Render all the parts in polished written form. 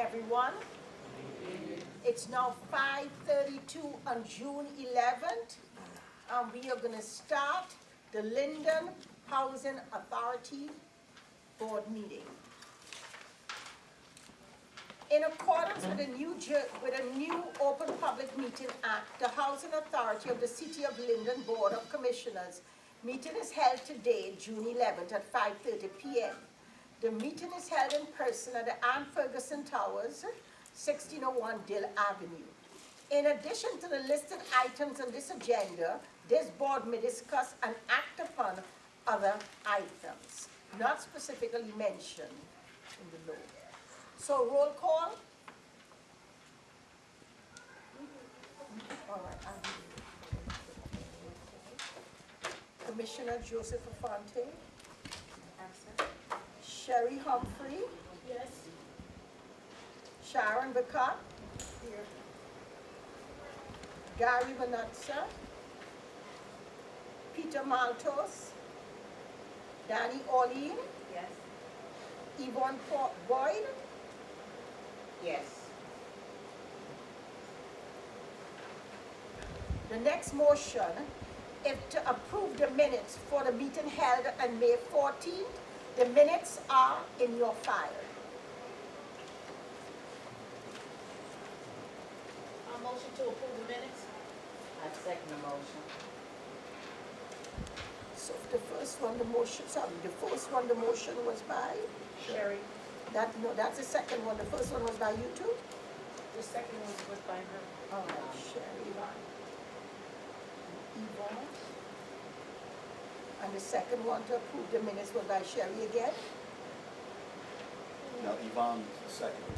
everyone. It's now 5:32 on June 11th. We are going to start the Linden Housing Authority Board meeting. In accordance with a new Open Public Meeting Act, the Housing Authority of the City of Linden Board of Commissioners meeting is held today, June 11th at 5:30 p.m. The meeting is held in person at the Ann Ferguson Towers, 1601 Dill Avenue. In addition to the listed items on this agenda, this board may discuss and act upon other items, not specifically mentioned in the law. So roll call. All right. Commissioner Joseph Afonte. Sherry Humphrey. Yes. Sharon Bacot. Here. Gary Vanatza. Peter Maltos. Danny Orlean. Yes. Yvonne Boyd. Yes. The next motion is to approve the minutes for the meeting held on May 14th. The minutes are in your file. A motion to approve the minutes? I second the motion. So the first one, the motion was by? Sherry. That's the second one. The first one was by you two? The second one was by her. All right, Sherry. Yvonne. And the second one to approve the minutes was by Sherry again? No, Yvonne second.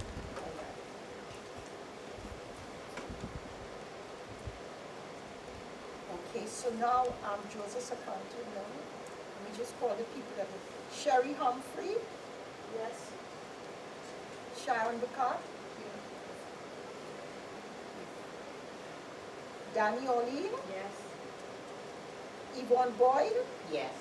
Okay, so now Joseph Afonte, no? Let me just call the people that are. Sherry Humphrey? Yes. Sharon Bacot? Danny Orlean? Yes. Yvonne Boyd? Yes.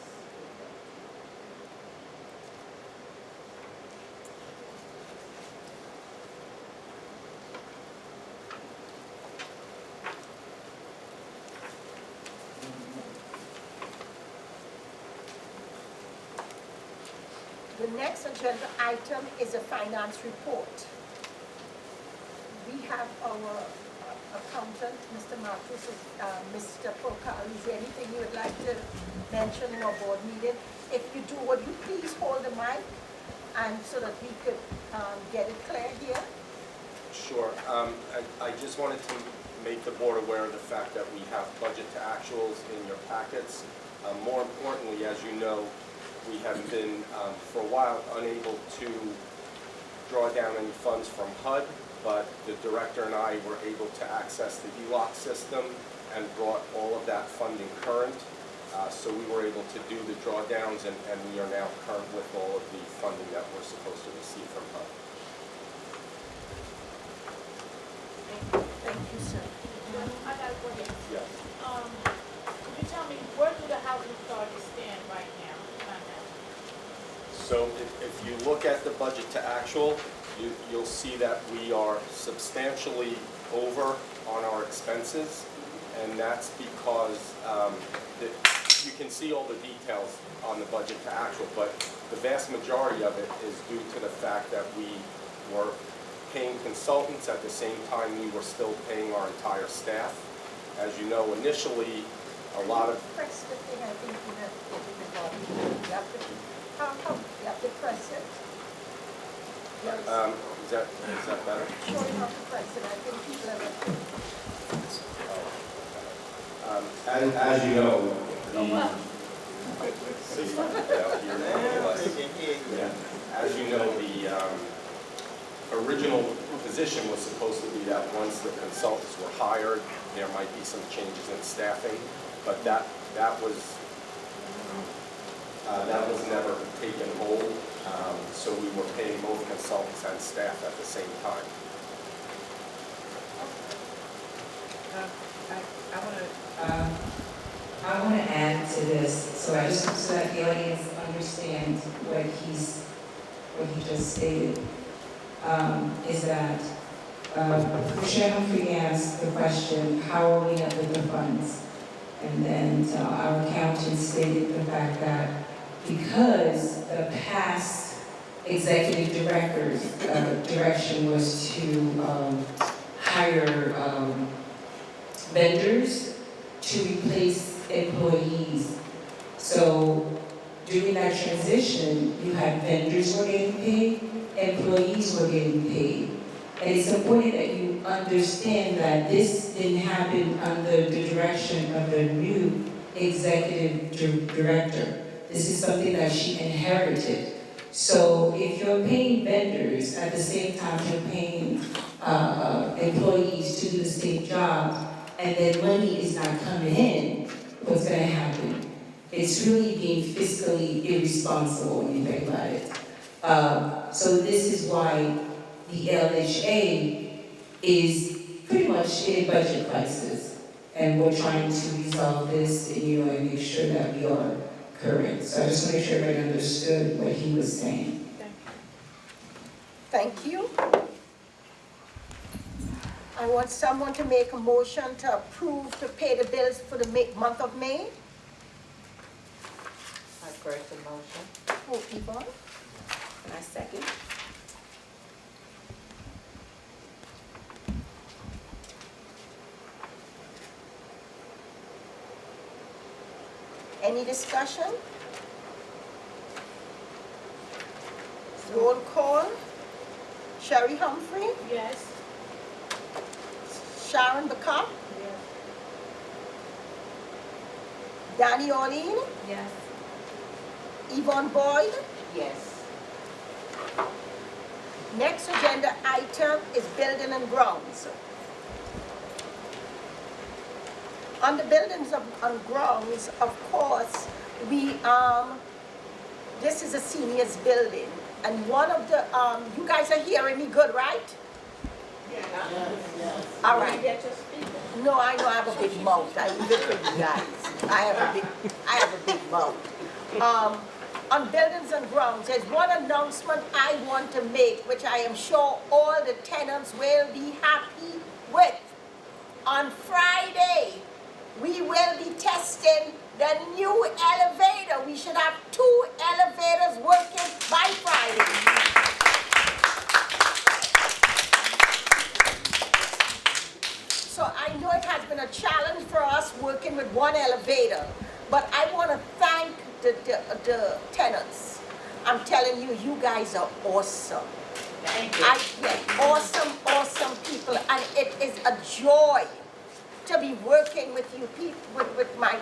The next agenda item is a finance report. We have our accountant, Mr. Marcus, Mr. Procari. Is there anything you would like to mention in our board meeting? If you do, would you please hold the mic and so that we could get it clear here? Sure. I just wanted to make the board aware of the fact that we have budget to actuals in your packets. More importantly, as you know, we have been, for a while, unable to draw down any funds from HUD, but the director and I were able to access the HELOC system and brought all of that funding current. So we were able to do the drawdowns, and we are now current with all of the funding that we're supposed to receive from HUD. Thank you, sir. I got a question. Yes. Could you tell me, where do the housing authorities stand right now? So if you look at the budget to actual, you'll see that we are substantially over on our expenses, and that's because you can see all the details on the budget to actual, but the vast majority of it is due to the fact that we were paying consultants at the same time we were still paying our entire staff. As you know, initially, a lot of... Press the thing, I think you have to get it involved. You have to press it. Is that better? Show you how to press it. I think people have As you know, as you know, the original position was supposed to be that once the consultants were hired, there might be some changes in staffing, but that was never taken hold. So we were paying both consultants and staff at the same time. I want to add to this, so that the audience understands what he just stated. is that Commissioner Humphrey asked the question, how are we up with the funds? And then our accountant stated the fact that because the past executive director's direction was to hire vendors to replace employees. So during that transition, you had vendors were getting paid, employees were getting paid. And it's important that you understand that this didn't happen under the direction of the new executive director. This is something that she inherited. So if you're paying vendors at the same time you're paying employees to do the same job, and then money is not coming in, what's going to happen? It's really being fiscally irresponsible when you think about it. So this is why the LHA is pretty much in a budget crisis, and we're trying to resolve this, and make sure that we are current. So I just want to make sure everybody understood what he was saying. Thank you. I want someone to make a motion to approve to pay the bills for the month of May. I first the motion. Oh, Yvonne? And I second. Any discussion? Roll call. Sherry Humphrey, Yes. Sharon Bacot, Danny Orlean, Yes. Yvonne Boyd. Yes. Next agenda item is building and grounds. On the buildings and grounds, of course, this is a seniors building. And one of the, you guys are hearing me good, right? Yes. All right. Get your speaker. No, I know I have a big mouth. I leave it for you guys. I have a big mouth. On buildings and grounds, there's one announcement I want to make, which I am sure all the tenants will be happy with. On Friday, we will be testing the new elevator. We should have 2 elevators working by Friday. So I know it has been a challenge for us working with 1 elevator, but I want to thank the tenants. I'm telling you, you guys are awesome. Thank you. Awesome people, and it is a joy to be working with you people, with my,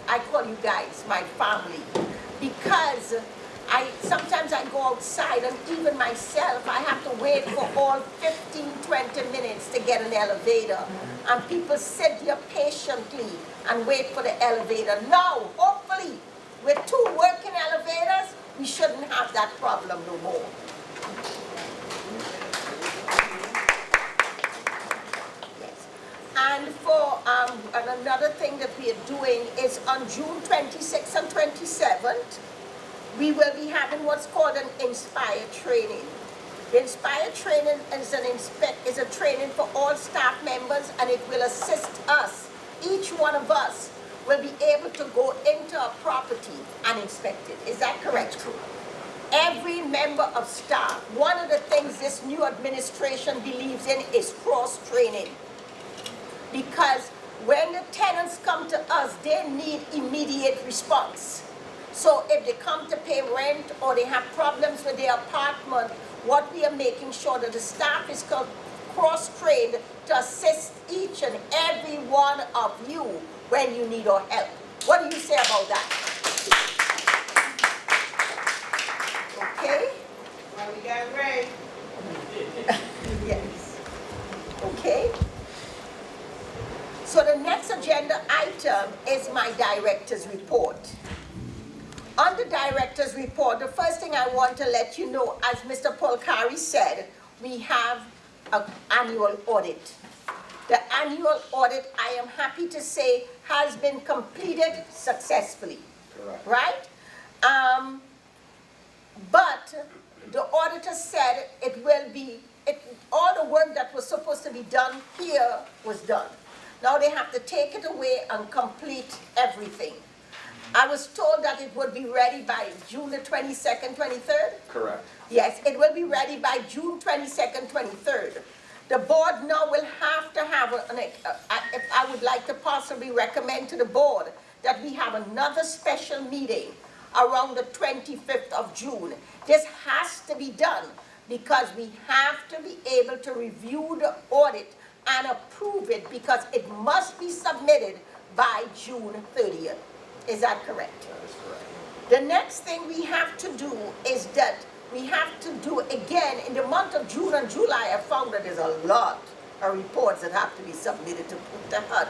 I call you guys my family, because sometimes I go outside, and even myself, I have to wait for all 15, 20 minutes to get an elevator, and people sit here patiently and wait for the elevator. Now, hopefully, with 2 working elevators, we shouldn't have that problem no more. And for another thing that we are doing is on June 26th and 27th, we will be having what's called an Inspire training. The Inspire training is a training for all staff members, and it will assist us. Each one of us will be able to go into a property and inspect it. Is that correct? That's correct. Every member of staff, one of the things this new administration believes in is cross-training. Because when the tenants come to us, they need immediate response. So if they come to pay rent or they have problems with their apartment, what we are making sure that the staff is cross-trained to assist each and every one of you when you need our help. What do you say about that? Okay? Well, we got Ray. Yes. Okay? So the next agenda item is my director's report. On the director's report, the first thing I want to let you know, as Mr. Polcari said, we have an annual audit. The annual audit, I am happy to say, has been completed successfully. Correct. Right? But the auditor said it will all the work that was supposed to be done here was done. Now they have to take it away and complete everything. I was told that it would be ready by June the 22nd, 23rd? Correct. Yes, it will be ready by June 22nd, 23rd. The board now will have to have, if I would like to possibly recommend to the board that we have another special meeting around the 25th of June. This has to be done because we have to be able to review the audit and approve it because it must be submitted by June 30th. Is that correct? That is correct. The next thing we have to do is that we have to do again in the month of June and July. I found that there's a lot of reports that have to be submitted to HUD.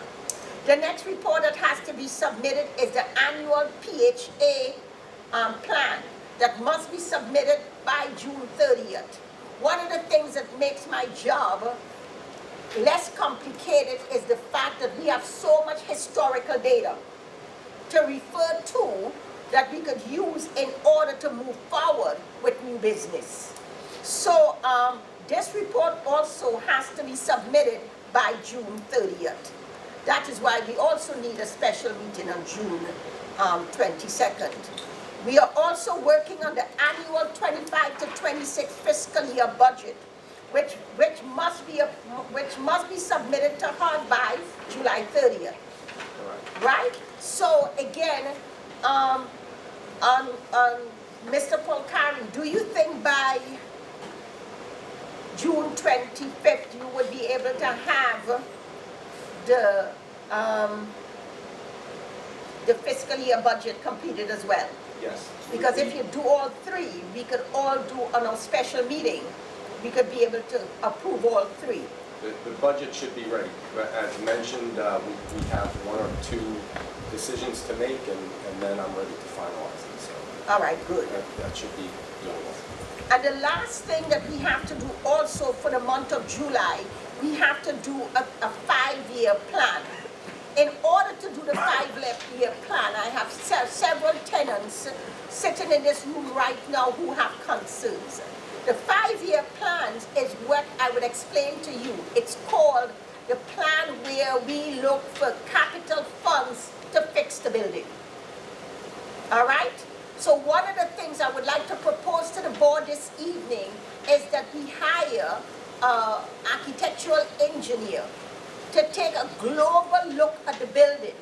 The next report that has to be submitted is the annual PHA plan that must be submitted by June 30th. One of the things that makes my job less complicated is the fact that we have so much historical data to refer to that we could use in order to move forward with new business. So this report also has to be submitted by June 30th. That is why we also need a special meeting on June 22nd. We are also working on the annual 25 to 26 fiscal year budget, which must be submitted to HUD by July 30th. Correct. Right? So again, Mr. Polcari, do you think by June 25th you would be able to have the fiscal year budget completed as well? Yes. Because if you do all three, we could all do on a special meeting, we could be able to approve all three. The budget should be ready, but as mentioned, we have one or two decisions to make, and then I'm ready to finalize it, so All right, good. that should be doable. And the last thing that we have to do also for the month of July, we have to do a 5-year plan. In order to do the 5-year plan, I have several tenants sitting in this room right now who have concerns. The 5-year plans is what I would explain to you. It's called the plan where we look for capital funds to fix the building. All right? So one of the things I would like to propose to the board this evening is that we hire an architectural engineer to take a global look at the building,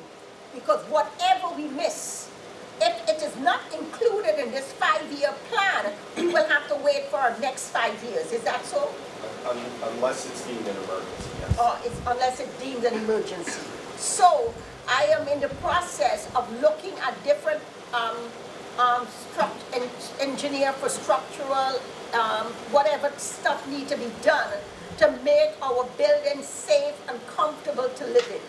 because whatever we miss, if it is not included in this 5-year plan, we will have to wait for our next 5 years. Is that so? Unless it's deemed an emergency, yes. Or unless it's deemed an emergency. So I am in the process of looking at different engineer for structural, whatever stuff need to be done to make our building safe and comfortable to live in.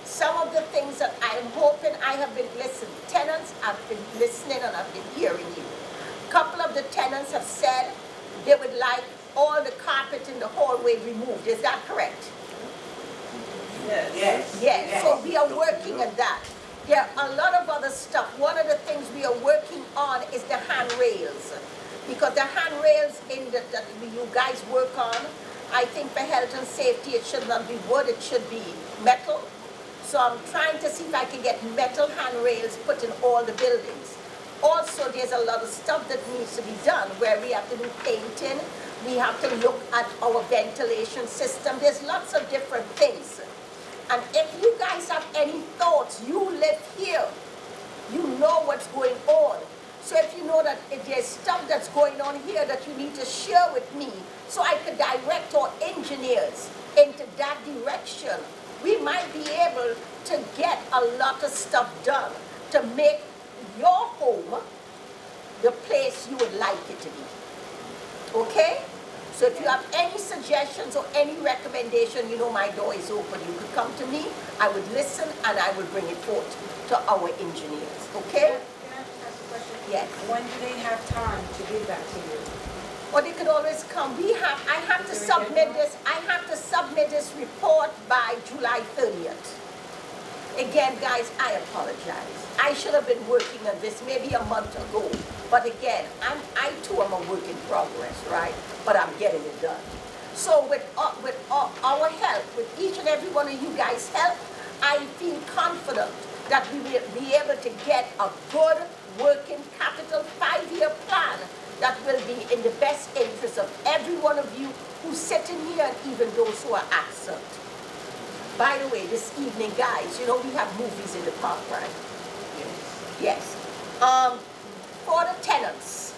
Some of the things that I am hoping, I have been listening. Tenants have been listening and I've been hearing you. A couple of the tenants have said they would like all the carpet in the hallway removed. Is that correct? Yes. Yes, so we are working on that. There are a lot of other stuff. One of the things we are working on is the handrails. Because the handrails that you guys work on, I think for health and safety, it should not be wood, it should be metal. So I'm trying to see if I can get metal handrails put in all the buildings. Also, there's a lot of stuff that needs to be done where we have to do painting. We have to look at our ventilation system. There's lots of different things. And if you guys have any thoughts, you live here, you know what's going on. So if you know that if there's stuff that's going on here that you need to share with me, so I could direct our engineers into that direction, we might be able to get a lot of stuff done to make your home the place you would like it to be. Okay? So if you have any suggestions or any recommendation, you know my door is open. You could come to me, I would listen, and I would bring it forth to our engineers. Okay? Can I just ask a question? Yes. When do they have time to give that to you? Or they could always come. I have to Is there a submit deadline? this, I have to submit this report by July 30th. Again, guys, I apologize. I should have been working on this maybe a month ago. But again, I too am a work in progress, right? But I'm getting it done. So with our help, with each and every one of you guys' help, I feel confident that we will be able to get a good working capital 5-year plan that will be in the best interest of every one of you who's sitting here and even those who are absent. By the way, this evening, guys, you know we have movies in the park, right? Yes. For the tenants,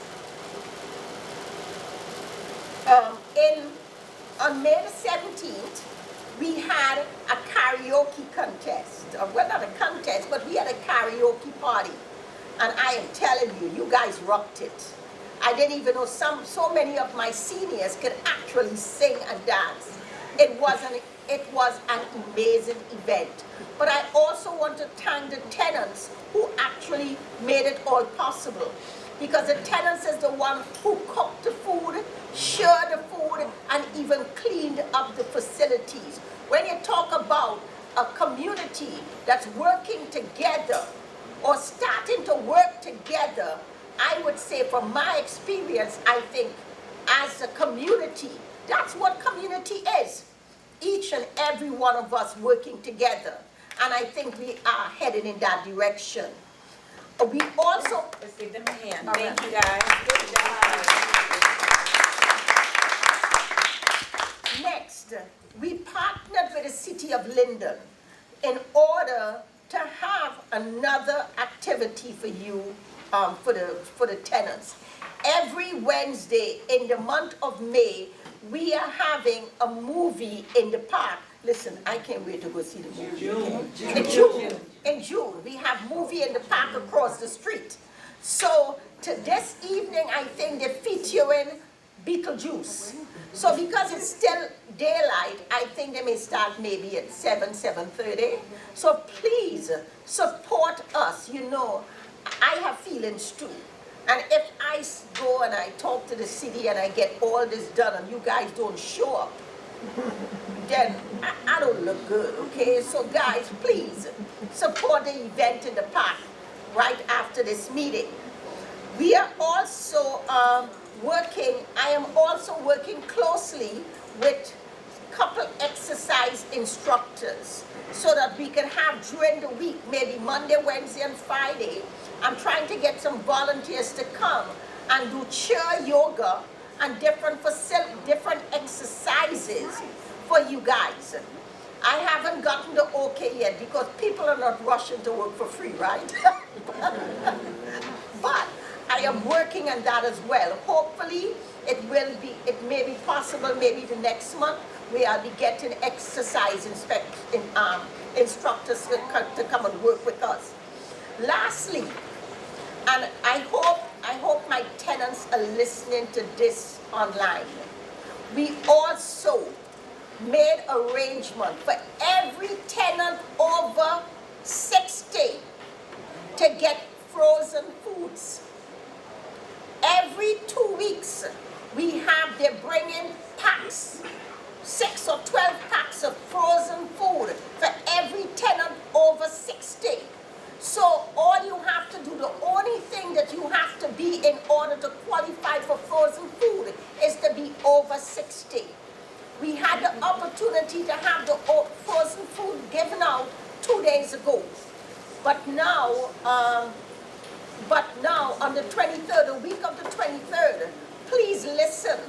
on May the 17th, we had a karaoke contest. Well, not a contest, but we had a karaoke party. And I am telling you, you guys rocked it. I didn't even know so many of my seniors could actually sing and dance. It was an amazing event. But I also want to thank the tenants who actually made it all possible. Because the tenants is the one who cooked the food, shared the food, and even cleaned up the facilities. When you talk about a community that's working together or starting to work together, I would say from my experience, I think as a community, that's what community is. Each and every one of us working together. And I think we are headed in that direction. We also... Let's give them a hand. All right. Thank you, guys. Good job. Next, we partnered with the city of Linden in order to have another activity for you, for the tenants. Every Wednesday in the month of May, we are having a movie in the park. Listen, I can't wait to go see the movie. In June, we have movie in the park across the street. So to this evening, I think they're featuring Beetlejuice. So because it's still daylight, I think they may start maybe at 7:30. So please support us. You know, I have feelings too. And if I go and I talk to the city and I get all this done and you guys don't show up, then I don't look good, okay? So guys, please support the event in the park right after this meeting. We are also I am also working closely with a couple exercise instructors so that we can have during the week, maybe Monday, Wednesday, and Friday, I'm trying to get some volunteers to come and do chair yoga and different exercises for you guys. I haven't gotten the okay yet because people are not rushing to work for free, right? But I am working on that as well. Hopefully it may be possible maybe the next month where I'll be getting exercise instructors to come and work with us. Lastly, and I hope my tenants are listening to this online. We also made arrangement for every tenant over 60 to get frozen foods. Every 2 weeks, they're bringing packs, 6 or 12 packs of frozen food for every tenant over 60. So all you have to do, the only thing that you have to be in order to qualify for frozen food is to be over 60. We had the opportunity to have the frozen food given out 2 days ago. But now on the 23rd, the week of the 23rd, please listen.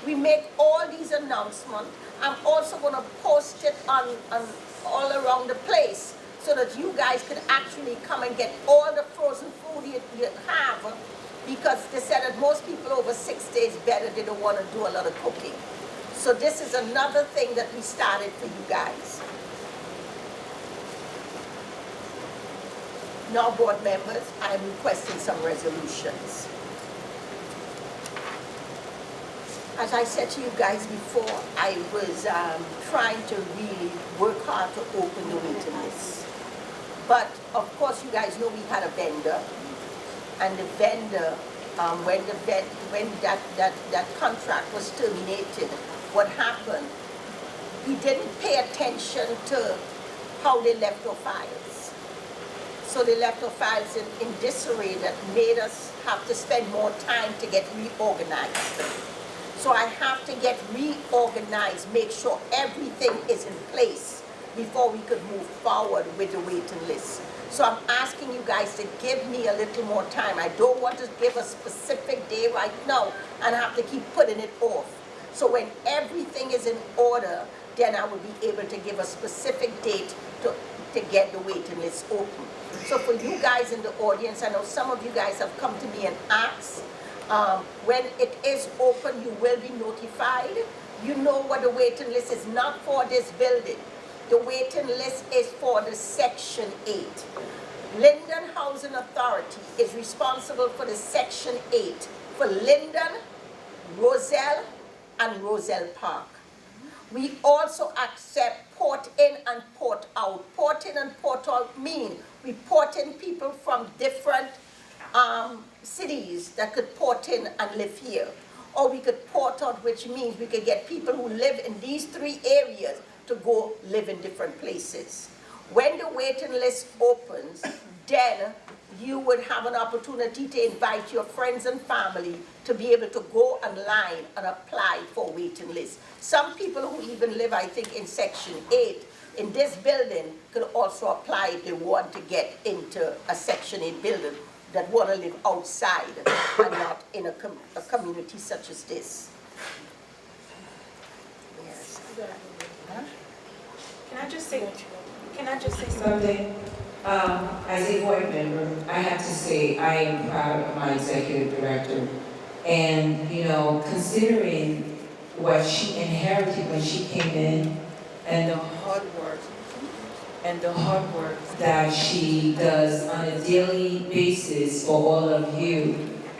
We make all these announcements. I'm also going to post it on all around the place so that you guys can actually come and get all the frozen food you have, because they said that most people over 60 is better. They don't want to do a lot of cooking. So this is another thing that we started for you guys. Now, board members, I'm requesting some resolutions. As I said to you guys before, I was trying to really work hard to open the waiting list. But of course, you guys know we had a vendor, and the vendor, when that contract was terminated, what happened? He didn't pay attention to how they left our files. So they left our files in disarray that made us have to spend more time to get reorganized. So I have to get reorganized, make sure everything is in place before we could move forward with the waiting list. So I'm asking you guys to give me a little more time. I don't want to give a specific day right now and have to keep putting it off. So when everything is in order, then I will be able to give a specific date to get the waiting list open. So for you guys in the audience, I know some of you guys have come to me and asked, when it is open, you will be notified. You know what the waiting list is, not for this building. The waiting list is for the Section 8. Linden Housing Authority is responsible for the Section 8 for Linden, Roselle, and Roselle Park. We also accept port in and port out. Port in and port out mean we port in people from different cities that could port in and live here. Or we could port out, which means we could get people who live in these 3 areas to go live in different places. When the waiting list opens, then you would have an opportunity to invite your friends and family to be able to go online and apply for waiting list. Some people who even live, I think, in Section 8 in this building could also apply if they want to get into a Section 8 building that want to live outside and not in a community such as this. Yes. Huh? Can I just say something? As a board member, I have to say I am proud of my executive director. And, you know, considering what she inherited when she came in and the hard work that she does on a daily basis for all of you,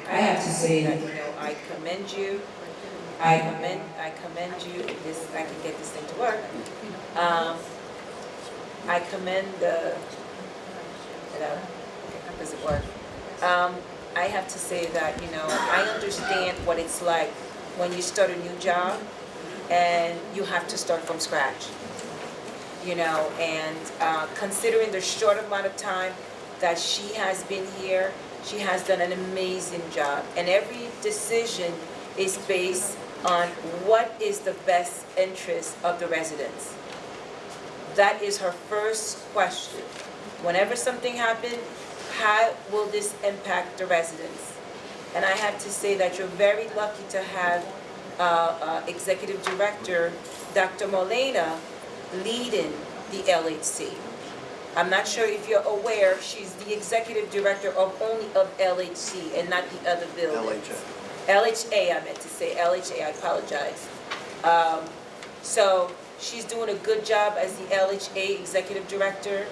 I have to say that, you know, I commend you. I commend you. This, I can get this thing to work. I commend the, how does it work? I have to say that, you know, I understand what it's like when you start a new job and you have to start from scratch. You know, and considering the short amount of time that she has been here, she has done an amazing job. And every decision is based on what is the best interest of the residents. That is her first question. Whenever something happens, how will this impact the residents? And I have to say that you're very lucky to have Executive Director Dr. Molina leading the LHC. I'm not sure if you're aware, she's the Executive Director of only of LHC and not the other buildings. LHA, I meant to say, LHA, I apologize. So she's doing a good job as the LHA Executive Director,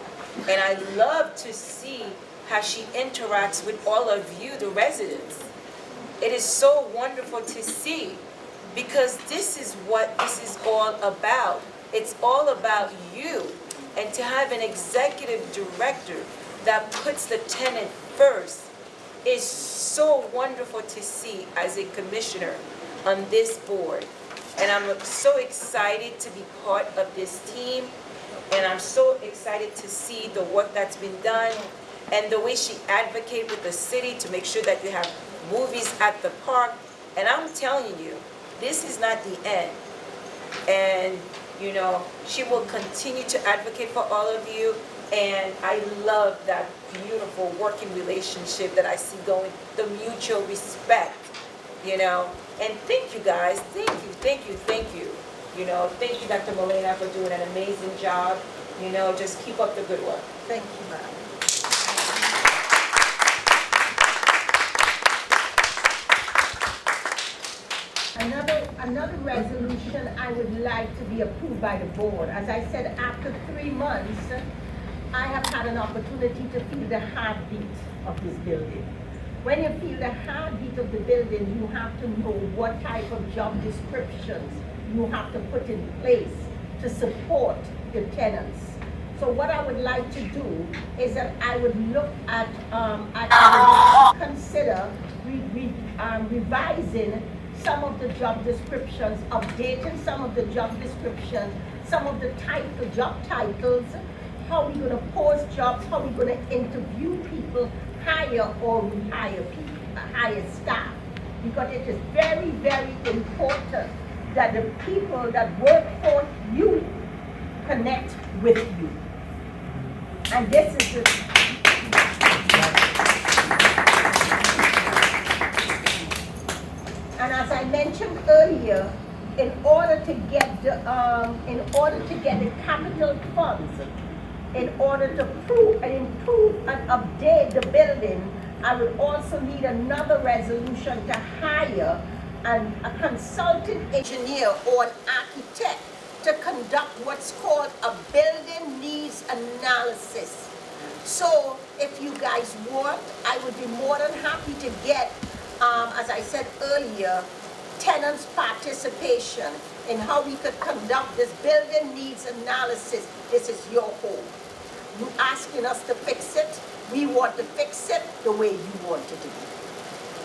and I love to see how she interacts with all of you, the residents. It is so wonderful to see, because this is what this is all about. It's all about you. And to have an executive director that puts the tenant first is so wonderful to see as a commissioner on this board. And I'm so excited to be part of this team. And I'm so excited to see the work that's been done and the way she advocates with the city to make sure that you have movies at the park. And I'm telling you, this is not the end. And you know, she will continue to advocate for all of you, and I love that beautiful working relationship that I see going, the mutual respect, you know. And thank you guys, thank you. You know, thank you, Dr. Molina, for doing an amazing job. You know, just keep up the good work. Thank you, ma'am. Another resolution I would like to be approved by the board. As I said, after 3 months, I have had an opportunity to feel the heartbeat of this building. When you feel the heartbeat of the building, you have to know what type of job descriptions you have to put in place to support your tenants. So what I would like to do is that I would look at, I would consider revising some of the job descriptions, updating some of the job descriptions, some of the job titles, how we're gonna post jobs, how we're gonna interview people, hire or rehire people, hire staff. Because it is very, very important that the people that work for you connect with you. And this is the and as I mentioned earlier, in order to get the capital funds, in order to improve and update the building, I would also need another resolution to hire a consultant engineer or an architect to conduct what's called a building needs analysis. So if you guys want, I would be more than happy to get, as I said earlier, tenants' participation in how we could conduct this building needs analysis. This is your home. You asking us to fix it, we want to fix it the way you want it to be.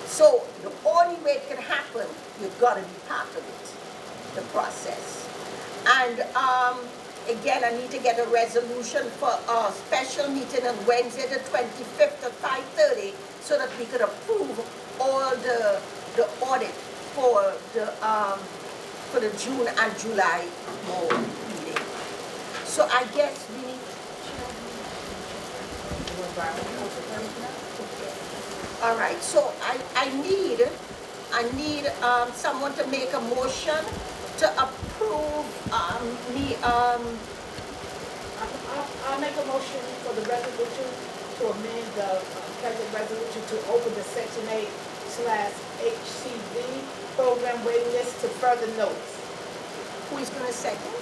So the only way it can happen, you've got to be part of it, the process. And again, I need to get a resolution for a special meeting on Wednesday the 25th at 5:30 so that we could approve all the audit for the June and July board meeting. So I guess we need. All right, so I need someone to make a motion to approve I'll make a motion for the resolution to amend the present resolution to open the Section 8/HCV program waiting list to further notice. Who is going to second?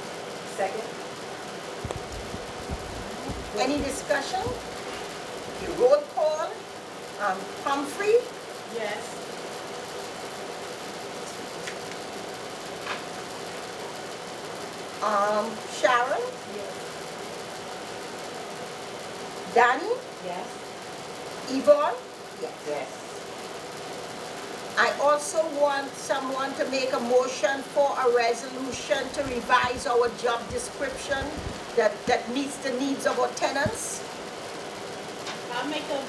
Second. Any discussion? Okay, roll call. Humphrey, Yes. Sharon, Yes. Danny, Yes. Yvonne. Yes. I also want someone to make a motion for a resolution to revise our job description that meets the needs of our tenants. I'll make a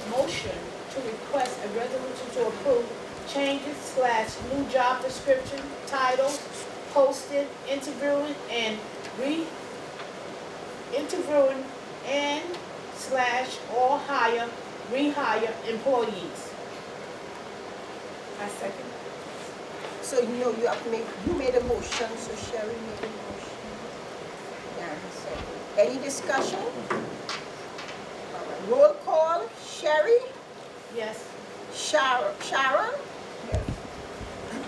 motion to request a resolution to approve changes / new job description, titles, posted, interviewing and / or hire, rehire employees. I second. So you made a motion, so Sherry made a motion. Darren second. Any discussion? All right, roll call. Sherry, Yes. Sharon,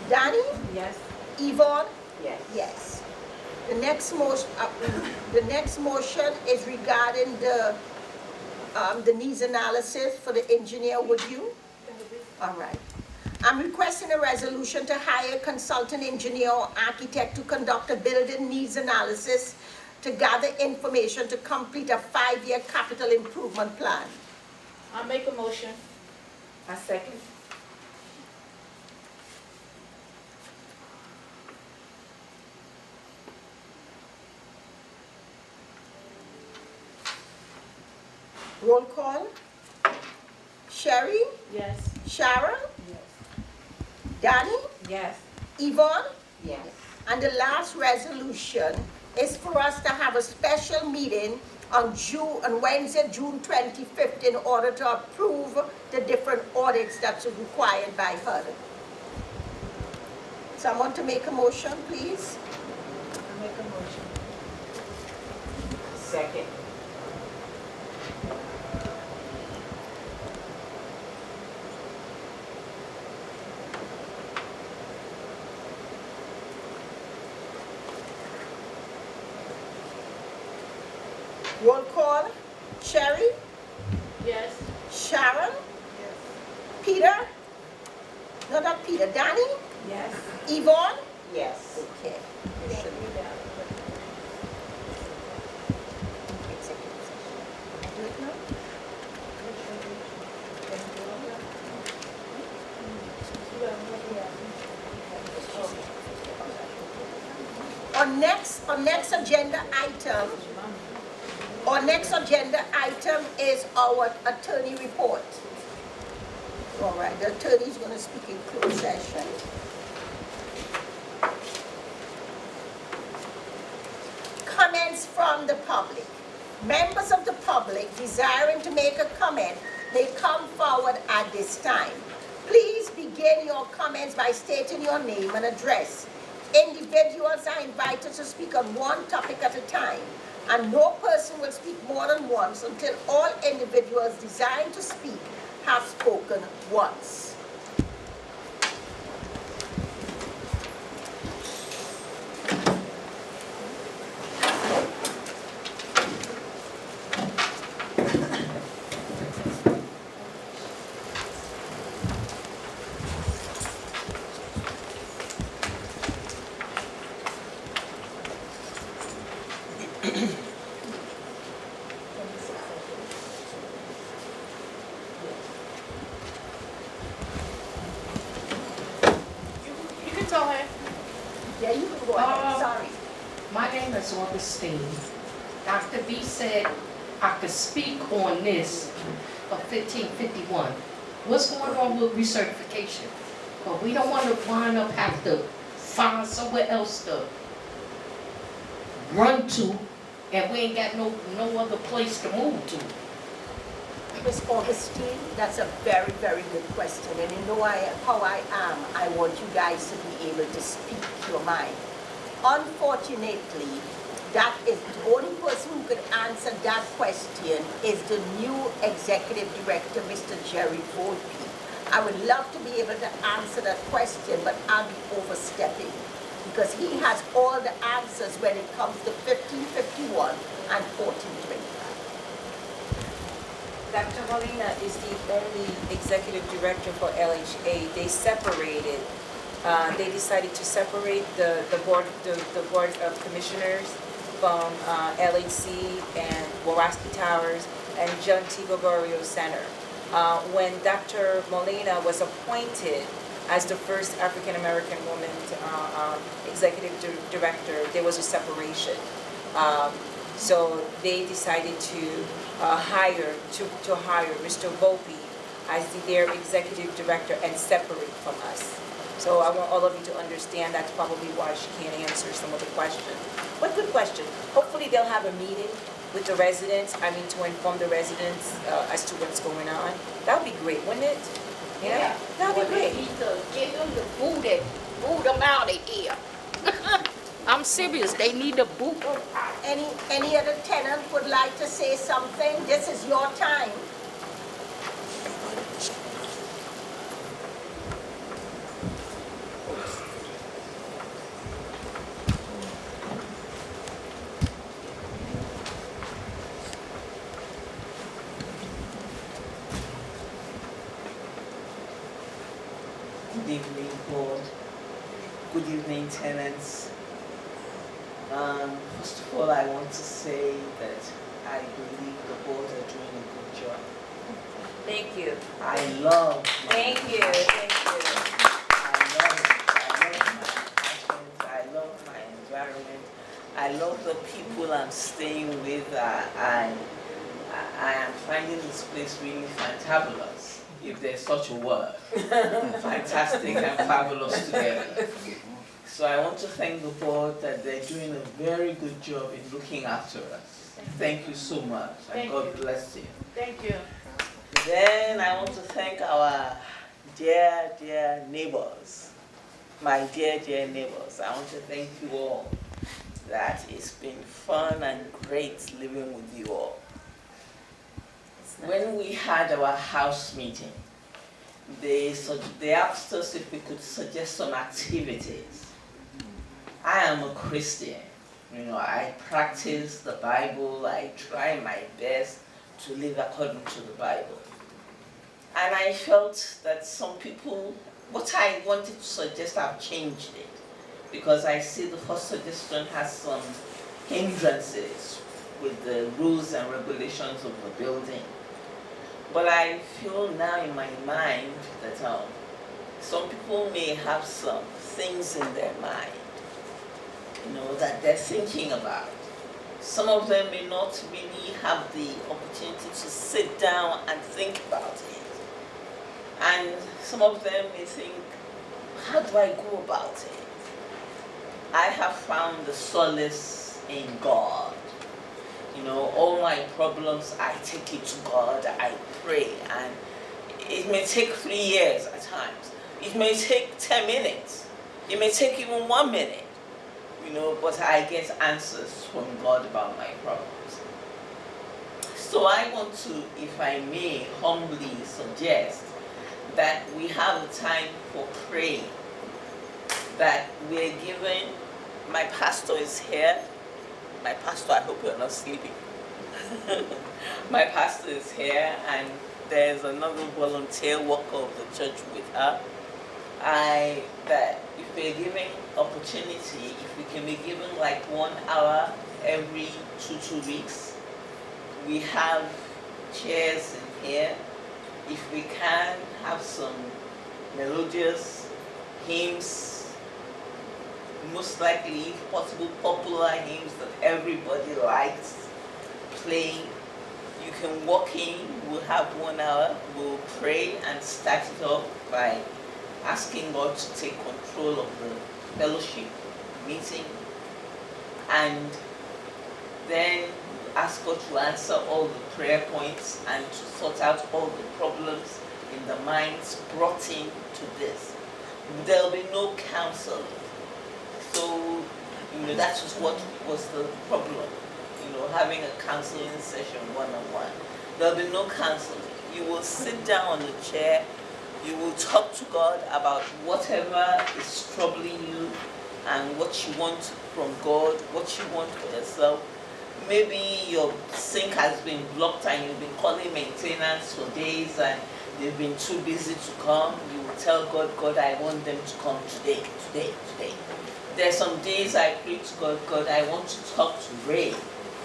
Danny, Yes. Yvonne. Yes. Yes. The next motion is regarding the needs analysis for the engineer. Would you? All right. I'm requesting a resolution to hire a consultant engineer or architect to conduct a building needs analysis to gather information to complete a 5-year capital improvement plan. I'll make a motion. I second. Roll call. Sherry, Yes. Sharon, Yes. Danny, Yes. Yvonne. Yes. And the last resolution is for us to have a special meeting on Wednesday, June 25th, in order to approve the different audits that's required by HUD. Someone to make a motion, please? I'll make a motion. Second. Roll call. Sherry, Yes. Sharon, Peter, no, not Peter, Danny, Yes. Yvonne? Yes. Okay. Do it now? On next agenda item Our next agenda item is our attorney report. All right, the attorney is going to speak in closed session. Comments from the public. Members of the public desiring to make a comment may come forward at this time. Please begin your comments by stating your name and address. Individuals are invited to speak on one topic at a time, and no person will speak more than once until all individuals desiring to speak have spoken once. You can tell her. Yeah, you can go ahead, sorry. My name is Augustine. Dr. B said I could speak on this for 1551. What's going on with recertification? But we don't want to wind up have to find somewhere else to run to, and we ain't got no other place to move to. Ms. Augustine, that's a very, very good question. And you know how I am. I want you guys to be able to speak your mind. Unfortunately, that is the only person who could answer that question is the new executive director, Mr. Jerry Volpe. I would love to be able to answer that question, but I'll be overstepping because he has all the answers when it comes to 1551 and 1425. Dr. Molina is the only executive director for LHA. They separated. They decided to separate the board of commissioners from LHC and Waraski Towers and John T. Gregorio Center. When Dr. Molina was appointed as the first African American woman executive director, there was a separation. So they decided to hire Mr. Volpe as their executive director and separate from us. So I want all of you to understand that's probably why she can't answer some of the questions. But good question. Hopefully they'll have a meeting with the residents, to inform the residents as to what's going on. That would be great, wouldn't it? Yeah, that would be great. They need to get them to boot them out of here. I'm serious, they need to boot them. Any other tenant would like to say something? This is your time. Good evening, board. Good evening, tenants. First of all, I want to say that I believe the board are doing a good job. Thank you. I love Thank you. Thank you. I love my environment. I love the people I'm staying with. I am finding this place really fantabulous, if there's such a word. Fantastic and fabulous together. So I want to thank the board that they're doing a very good job in looking after us. Thank you so much, and God bless you. Thank you. Then I want to thank our dear, dear neighbors, my dear, dear neighbors. I want to thank you all. That it's been fun and great living with you all. When we had our house meeting, they asked us if we could suggest some activities. I am a Christian. I practice the Bible. I try my best to live according to the Bible. And I felt that some people, what I wanted to suggest, I've changed it. Because I see the first suggestion has some hindrances with the rules and regulations of the building. But I feel now in my mind that some people may have some things in their mind, that they're thinking about. Some of them may not really have the opportunity to sit down and think about it. And some of them may think, how do I go about it? I have found the solace in God. You know, all my problems, I take it to God, I pray, and it may take 3 years at times. It may take 10 minutes. It may take even 1 minute, you know, but I get answers from God about my problems. So I want to, if I may, humbly suggest that we have a time for praying, that we're given. My pastor is here. My pastor, I hope you're not sleeping. My pastor is here, and there's another volunteer worker of the church with her. That if we're giving opportunity, if we can be given like 1 hour every 2 weeks, we have chairs in here. If we can have some melodious hymns, most likely, if possible, popular hymns that everybody likes playing. You can walk in, we'll have 1 hour, we'll pray and start it off by asking God to take control of the fellowship meeting, and then ask God to answer all the prayer points and to sort out all the problems in the minds brought in to this. There'll be no counseling. So, you know, that was what was the problem. You know, having a counseling session one-on-one. There'll be no counseling. You will sit down on the chair, you will talk to God about whatever is troubling you and what you want from God, what you want for yourself. Maybe your sink has been blocked and you've been calling maintenance for days and they've been too busy to come. You will tell God, God, I want them to come today. There's some days I pray to God, God, I want to talk to Ray,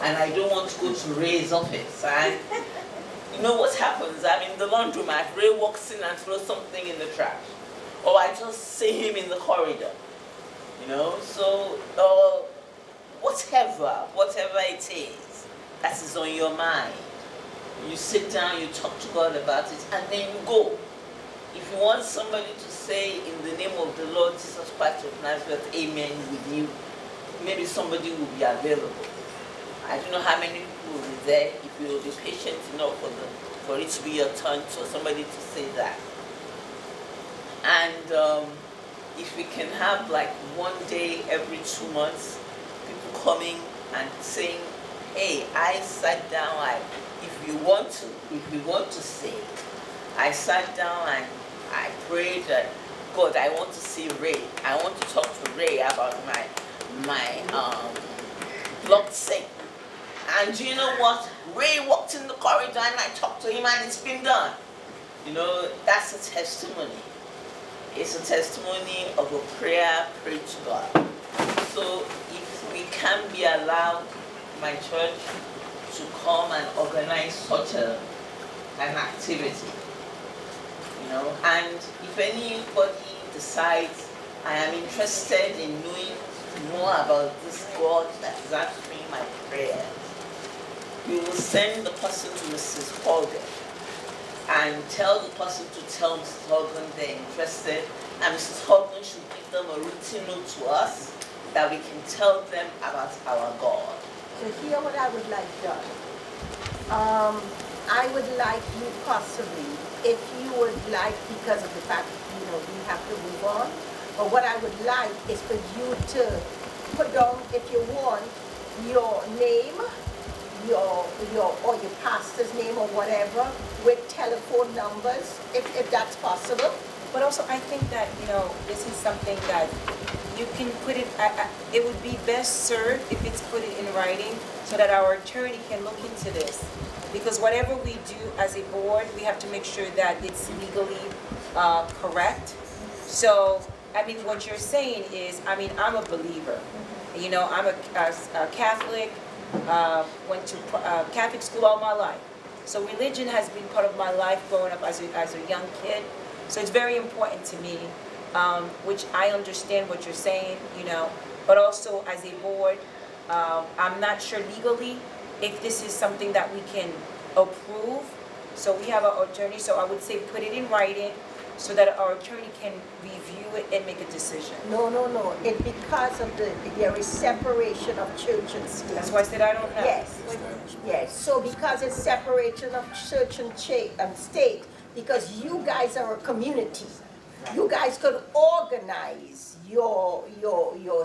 and I don't want to go to Ray's office. And you know what happens? I'm in the laundromat, Ray walks in and throws something in the trash. Or I just see him in the corridor. You know, so whatever it is that is on your mind, you sit down, you talk to God about it, and then you go. If you want somebody to say in the name of the Lord Jesus Christ of Nazareth, amen with you, maybe somebody will be available. I don't know how many people will be there. If you will be patient enough for it to be your turn for somebody to say that. And if we can have like 1 day every 2 months, people coming and saying, hey, I sat down, if we want to say, I sat down and I prayed that, God, I want to see Ray. I want to talk to Ray about my blocked sink. And you know what? Ray walked in the corridor and I talked to him and it's been done. You know, that's a testimony. It's a testimony of a prayer prayed to God. So if we can be allowed, my church, to come and organize such an activity, you know, and if anybody decides I am interested in knowing more about this God that is answering my prayers, we will send the person to Mrs. Hogan and tell the person to tell Mrs. Hogan they're interested, and Mrs. Hogan should give them a written note to us that we can tell them about our God. So here what I would like done. I would like you possibly, if you would like, because of the fact that, you know, we have to move on, but what I would like is for you to put down, if you want, your name, your pastor's name or whatever, with telephone numbers, if that's possible. But also, I think that, you know, this is something that you can put it, it would be best served if it's put it in writing so that our attorney can look into this. Because whatever we do as a board, we have to make sure that it's legally correct. So, I mean, what you're saying is, I mean, I'm a believer. You know, I'm a Catholic, went to Catholic school all my life. So religion has been part of my life growing up as a young kid. So it's very important to me, which I understand what you're saying, you know, but also as a board, I'm not sure legally if this is something that we can approve. So we have our attorney, so I would say put it in writing so that our attorney can review it and make a decision. No, it's because of there is separation of church and state. That's why I said I don't know. Yes, so because it's separation of church and state, because you guys are a community, you guys could organize your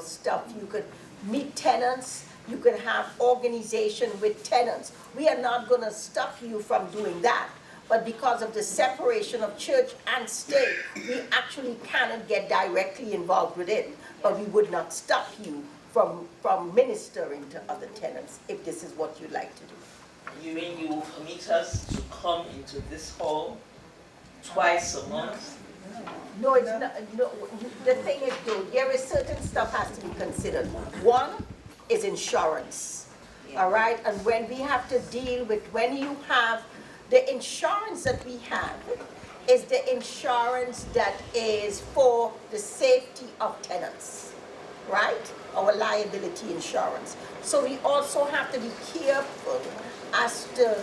stuff. You could meet tenants, you could have organization with tenants. We are not gonna stop you from doing that. But because of the separation of church and state, we actually cannot get directly involved with it. But we would not stop you from ministering to other tenants if this is what you'd like to do. You mean you will permit us to come into this hall twice a month? No, it's not, no, the thing is though, there is certain stuff has to be considered. One is insurance, all right? And when we have to deal with, when you have, the insurance that we have is the insurance that is for the safety of tenants, right? Our liability insurance. So we also have to be careful as to,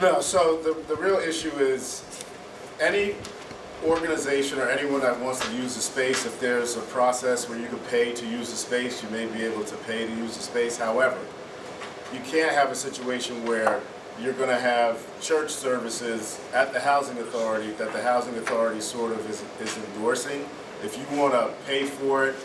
No, so the real issue is any organization or anyone that wants to use the space, if there's a process where you can pay to use the space, you may be able to pay to use the space. However, you can't have a situation where you're going to have church services at the housing authority that the housing authority sort of is endorsing. If you want to pay for it,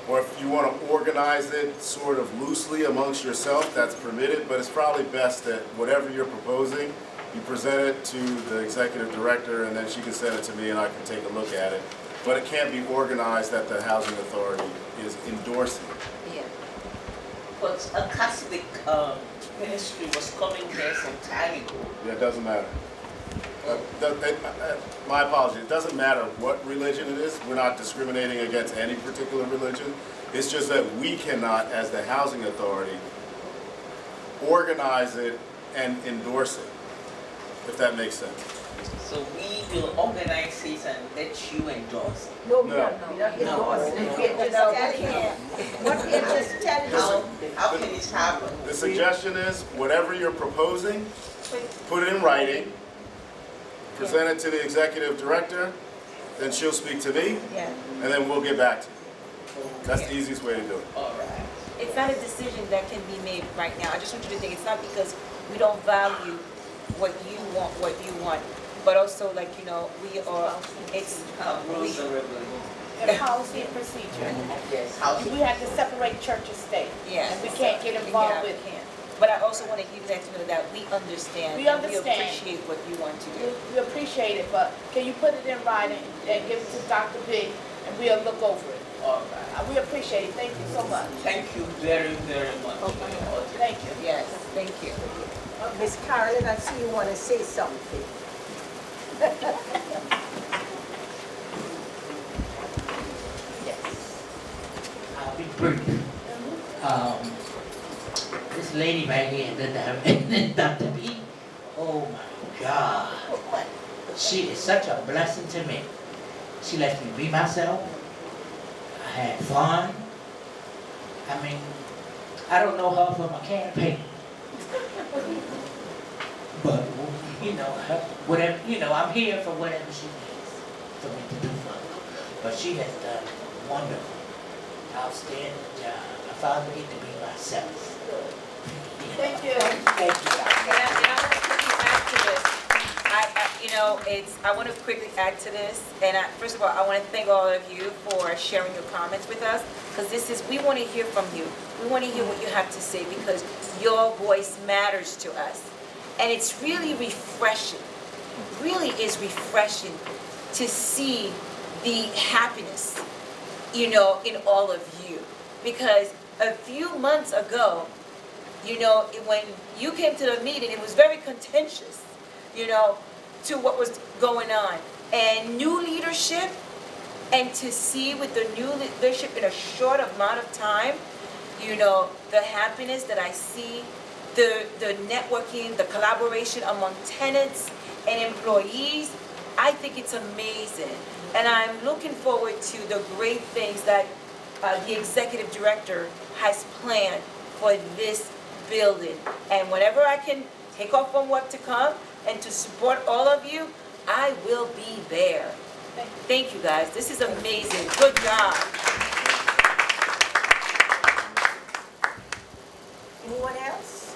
or if you want to organize it sort of loosely amongst yourself, that's permitted, but it's probably best that whatever you're proposing, you present it to the executive director and then she can send it to me and I can take a look at it. But it can't be organized that the housing authority is endorsing it. Yeah. But a Catholic ministry was coming here some time ago. Yeah, it doesn't matter. My apologies, it doesn't matter what religion it is. We're not discriminating against any particular religion. It's just that we cannot, as the housing authority, organize it and endorse it, if that makes sense. So we will organize it and let you endorse it. no, No. we're not endorsing it. We're just telling you, what we're just telling you. How can it happen? The suggestion is, whatever you're proposing, put it in writing, present it to the executive director, then she'll speak to me, Yeah. and then we'll get back to you. That's the easiest way to do it. All right. It's not a decision that can be made right now. I just want you to think, it's not because we don't value what you want, but also like, you know, we are, it's, Rules and regulations. The policy and procedure. Yes, how We have to separate church and state. yeah. And we can't get Yeah, involved we with can't. But I also want you guys to know that we understand. We and understand. We appreciate what you want to do. We appreciate it, but can you put it in writing and give it to Dr. B and we'll look over it? all right. We appreciate it. Thank you so much. Thank you very, very much. Thank you. Yes, thank you. Miss Carolyn, I see you want to say something. I'll be brief. This lady right here, Dr. B, oh my God. She is such a blessing to me. She lets me be myself. I had fun. I mean, I don't know her from a can of paint. But, you know, whatever, you know, I'm here for whatever she needs for me to do for her. But she has done a wonderful, outstanding job. I finally get to be myself. Thank you. Thank you, Doctor. And I want to quickly add to this. I want to quickly add to this. And first of all, I want to thank all of you for sharing your comments with us. Because we want to hear from you. We want to hear what you have to say because your voice matters to us. And it's really refreshing, really is refreshing to see the happiness, you know, in all of you. Because a few months ago, you know, when you came to the meeting, it was very contentious, you know, to what was going on. And new leadership, and to see with the new leadership in a short amount of time, you know, the happiness that I see, the networking, the collaboration among tenants and employees, I think it's amazing. And I'm looking forward to the great things that the executive director has planned for this building. And whenever I can take off from work to come and to support all of you, I will be there. Thank you guys. This is amazing. Good job. Anyone else?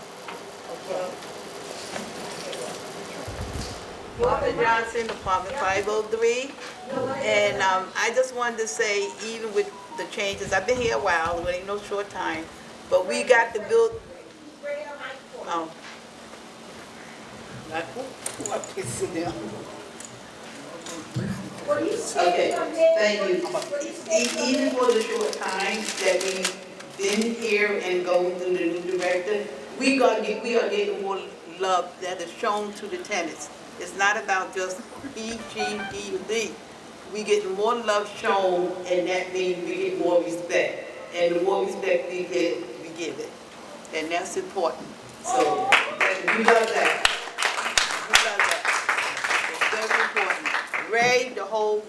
Okay. Martha Johnson, Department 503. And I just wanted to say, even with the changes, I've been here a while, it ain't no short time, but we got to build. Oh. Sit down. Okay, thank you. Even for the short time that we've been here and going through the new director, we are getting more love that is shown to the tenants. It's not about just E, G, D, D. We get more love shown, and that means we get more respect. And the more respect we get, we give it. And that's important. So, we love that. We love that. It's very important. Ray, the whole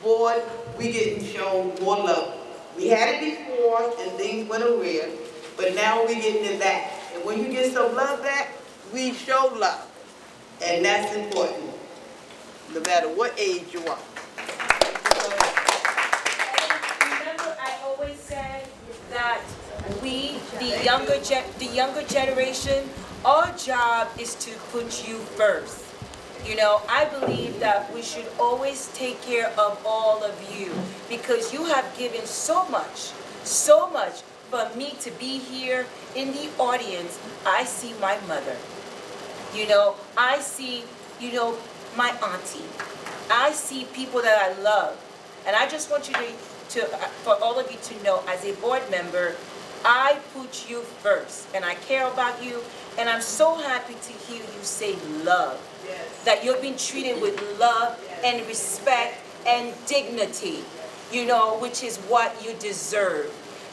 board, we getting shown more love. We had it before, and things went away, but now we getting it back. And when you get some love back, we show love. And that's important, no matter what age you are. Remember, I always said that we, the younger generation, our job is to put you first. You know, I believe that we should always take care of all of you because you have given so much for me to be here in the audience. I see my mother. You know, I see, you know, my auntie. I see people that I love. And I just want you for all of you to know, as a board member, I put you first. And I care about you. And I'm so happy to hear you say love. Yes. That you're being treated with love and respect and dignity, you know, which is what you deserve.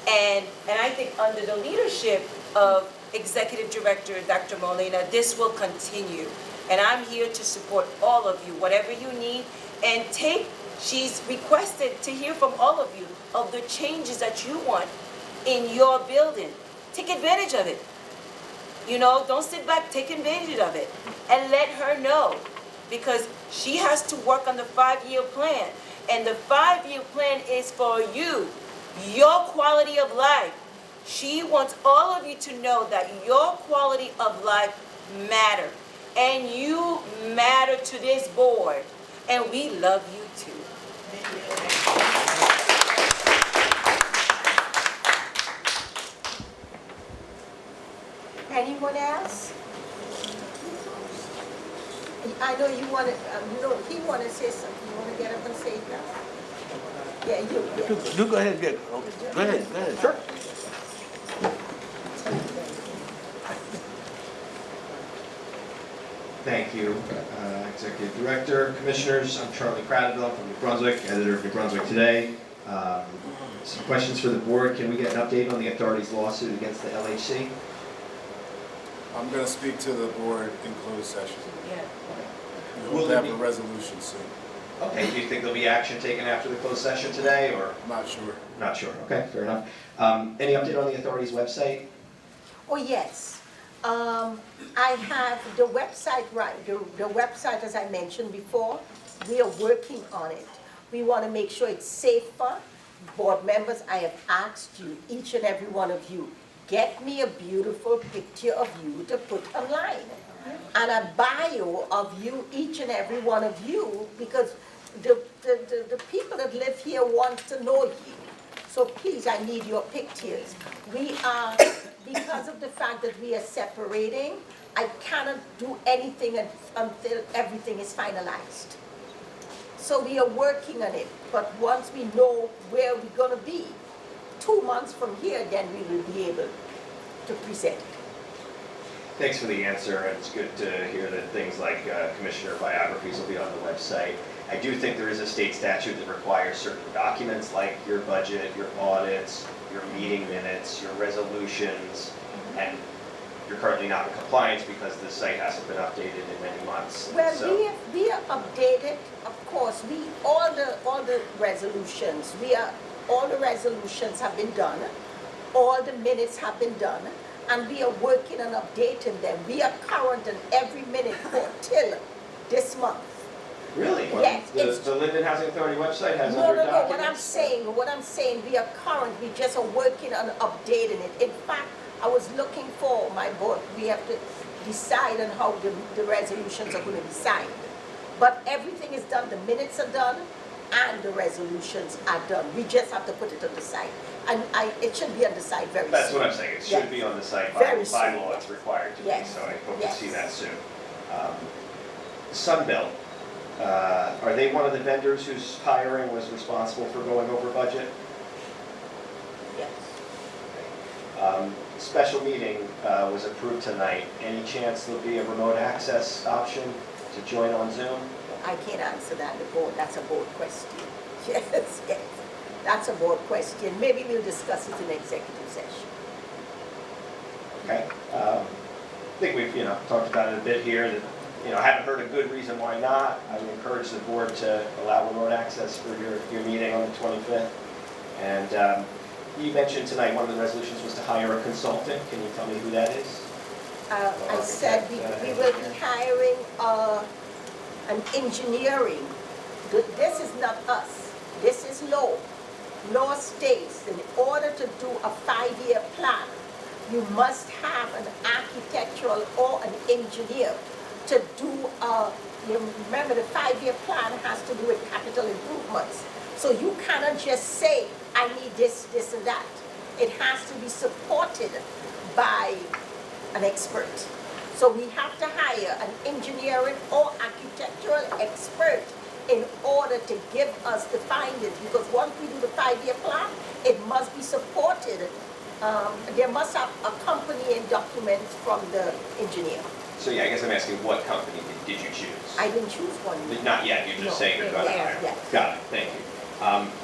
And I think under the leadership of Executive Director Dr. Molina, this will continue. And I'm here to support all of you, whatever you need. And she's requested to hear from all of you of the changes that you want in your building. Take advantage of it. You know, don't sit back, take advantage of it. And let her know. Because she has to work on the 5-year plan. And the 5-year plan is for you, your quality of life. She wants all of you to know that your quality of life matters. And you matter to this board. And we love you too. Anyone else? I know you want to, he want to say something. You want to get up and say it now? Yeah, you. Do go ahead, get. Okay. Go ahead, sure. Thank you, Executive Director, Commissioners. I'm Charlie Cradaville from New Brunswick, editor of New Brunswick Today. Some questions for the board. Can we get an update on the authority's lawsuit against the LHC? I'm going to speak to the board in closed session. Yeah. We'll have a resolution soon. Okay, do you think there'll be action taken after the closed session today, or? Not sure. Not sure, okay, fair enough. Any update on the authority's website? Oh, yes. I have the website right. The website, as I mentioned before, we are working on it. We want to make sure it's safer. Board members, I have asked you, each and every one of you, get me a beautiful picture of you to put online. And a bio of you, each and every one of you, because the people that live here want to know you. So please, I need your pictures. We are, because of the fact that we are separating, I cannot do anything until everything is finalized. So we are working on it, but once we know where we're going to be, 2 months from here, then we will be able to present. Thanks for the answer. It's good to hear that things like commissioner biographies will be on the website. I do think there is a state statute that requires certain documents like your budget, your audits, your meeting minutes, your resolutions, and you're currently not in compliance because the site hasn't been updated in many months. Well, so, we are updated, of course. All the resolutions, we are all the resolutions have been done, all the minutes have been done, and we are working on updating them. We are current on every minute for till this month. Really? Yes, it's- The Linden Housing Authority website has No, under no, no, what I'm documents? saying, we are current, we just are working on updating it. In fact, I was looking for my board, we have to decide on how the resolutions are gonna be signed. But everything is done, the minutes are done, and the resolutions are done. We just have to put it on the site. And it should be on the site very soon. That's what I'm saying, it should Yes. be on the site Very by soon, law, yes. it's required to be, Yes. so I hope to Yes. see that soon. Sunbelt, are they one of the vendors whose hiring was responsible for going over budget? Yes. Special meeting was approved tonight. Any chance there'll be a remote access option to join on Zoom? I can't answer that, the board, that's a board question. Yes, yes, that's a board question. Maybe we'll discuss it in executive session. Okay. I think we've, talked about it a bit here, that, I haven't heard a good reason why not. I would encourage the board to allow remote access for your meeting on the 25th. And you mentioned tonight one of the resolutions was to hire a consultant. Can you tell me who that is? I said we will be hiring an engineering. This is not us, this is law. Law states in order to do a 5-year plan, you must have an architectural or an engineer to do you remember the 5-year plan has to do with capital improvements. So you cannot just say, I need this, this and that. It has to be supported by an expert. So we have to hire an engineering or architectural expert in order to give us the findings, because once we do the 5-year plan, it must be supported. There must have accompanying documents from the engineer. So yeah, I guess I'm asking what company did you choose? I didn't choose one. Not yet, you're just No. saying you're going to Yes, hire. yes. Got it, thank you.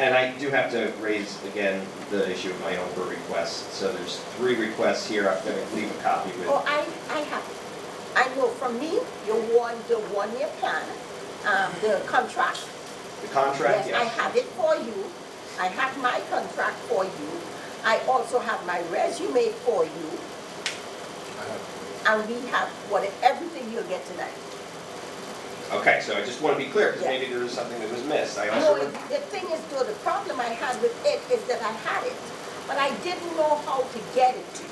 And I do have to raise again the issue of my own request. So there's 3 requests here. I'm going to leave a copy with. Oh, I have it. I know from me, you want the 1-year plan, the contract. The contract, yes. I have it for you. I have my contract for you. I also have my resume for you. And we have everything you'll get tonight. Okay, so I just want to be clear, because Yeah. maybe there was something that was missed. I No, also. the thing is, though, the problem I had with it is that I had it, but I didn't know how to get it to you.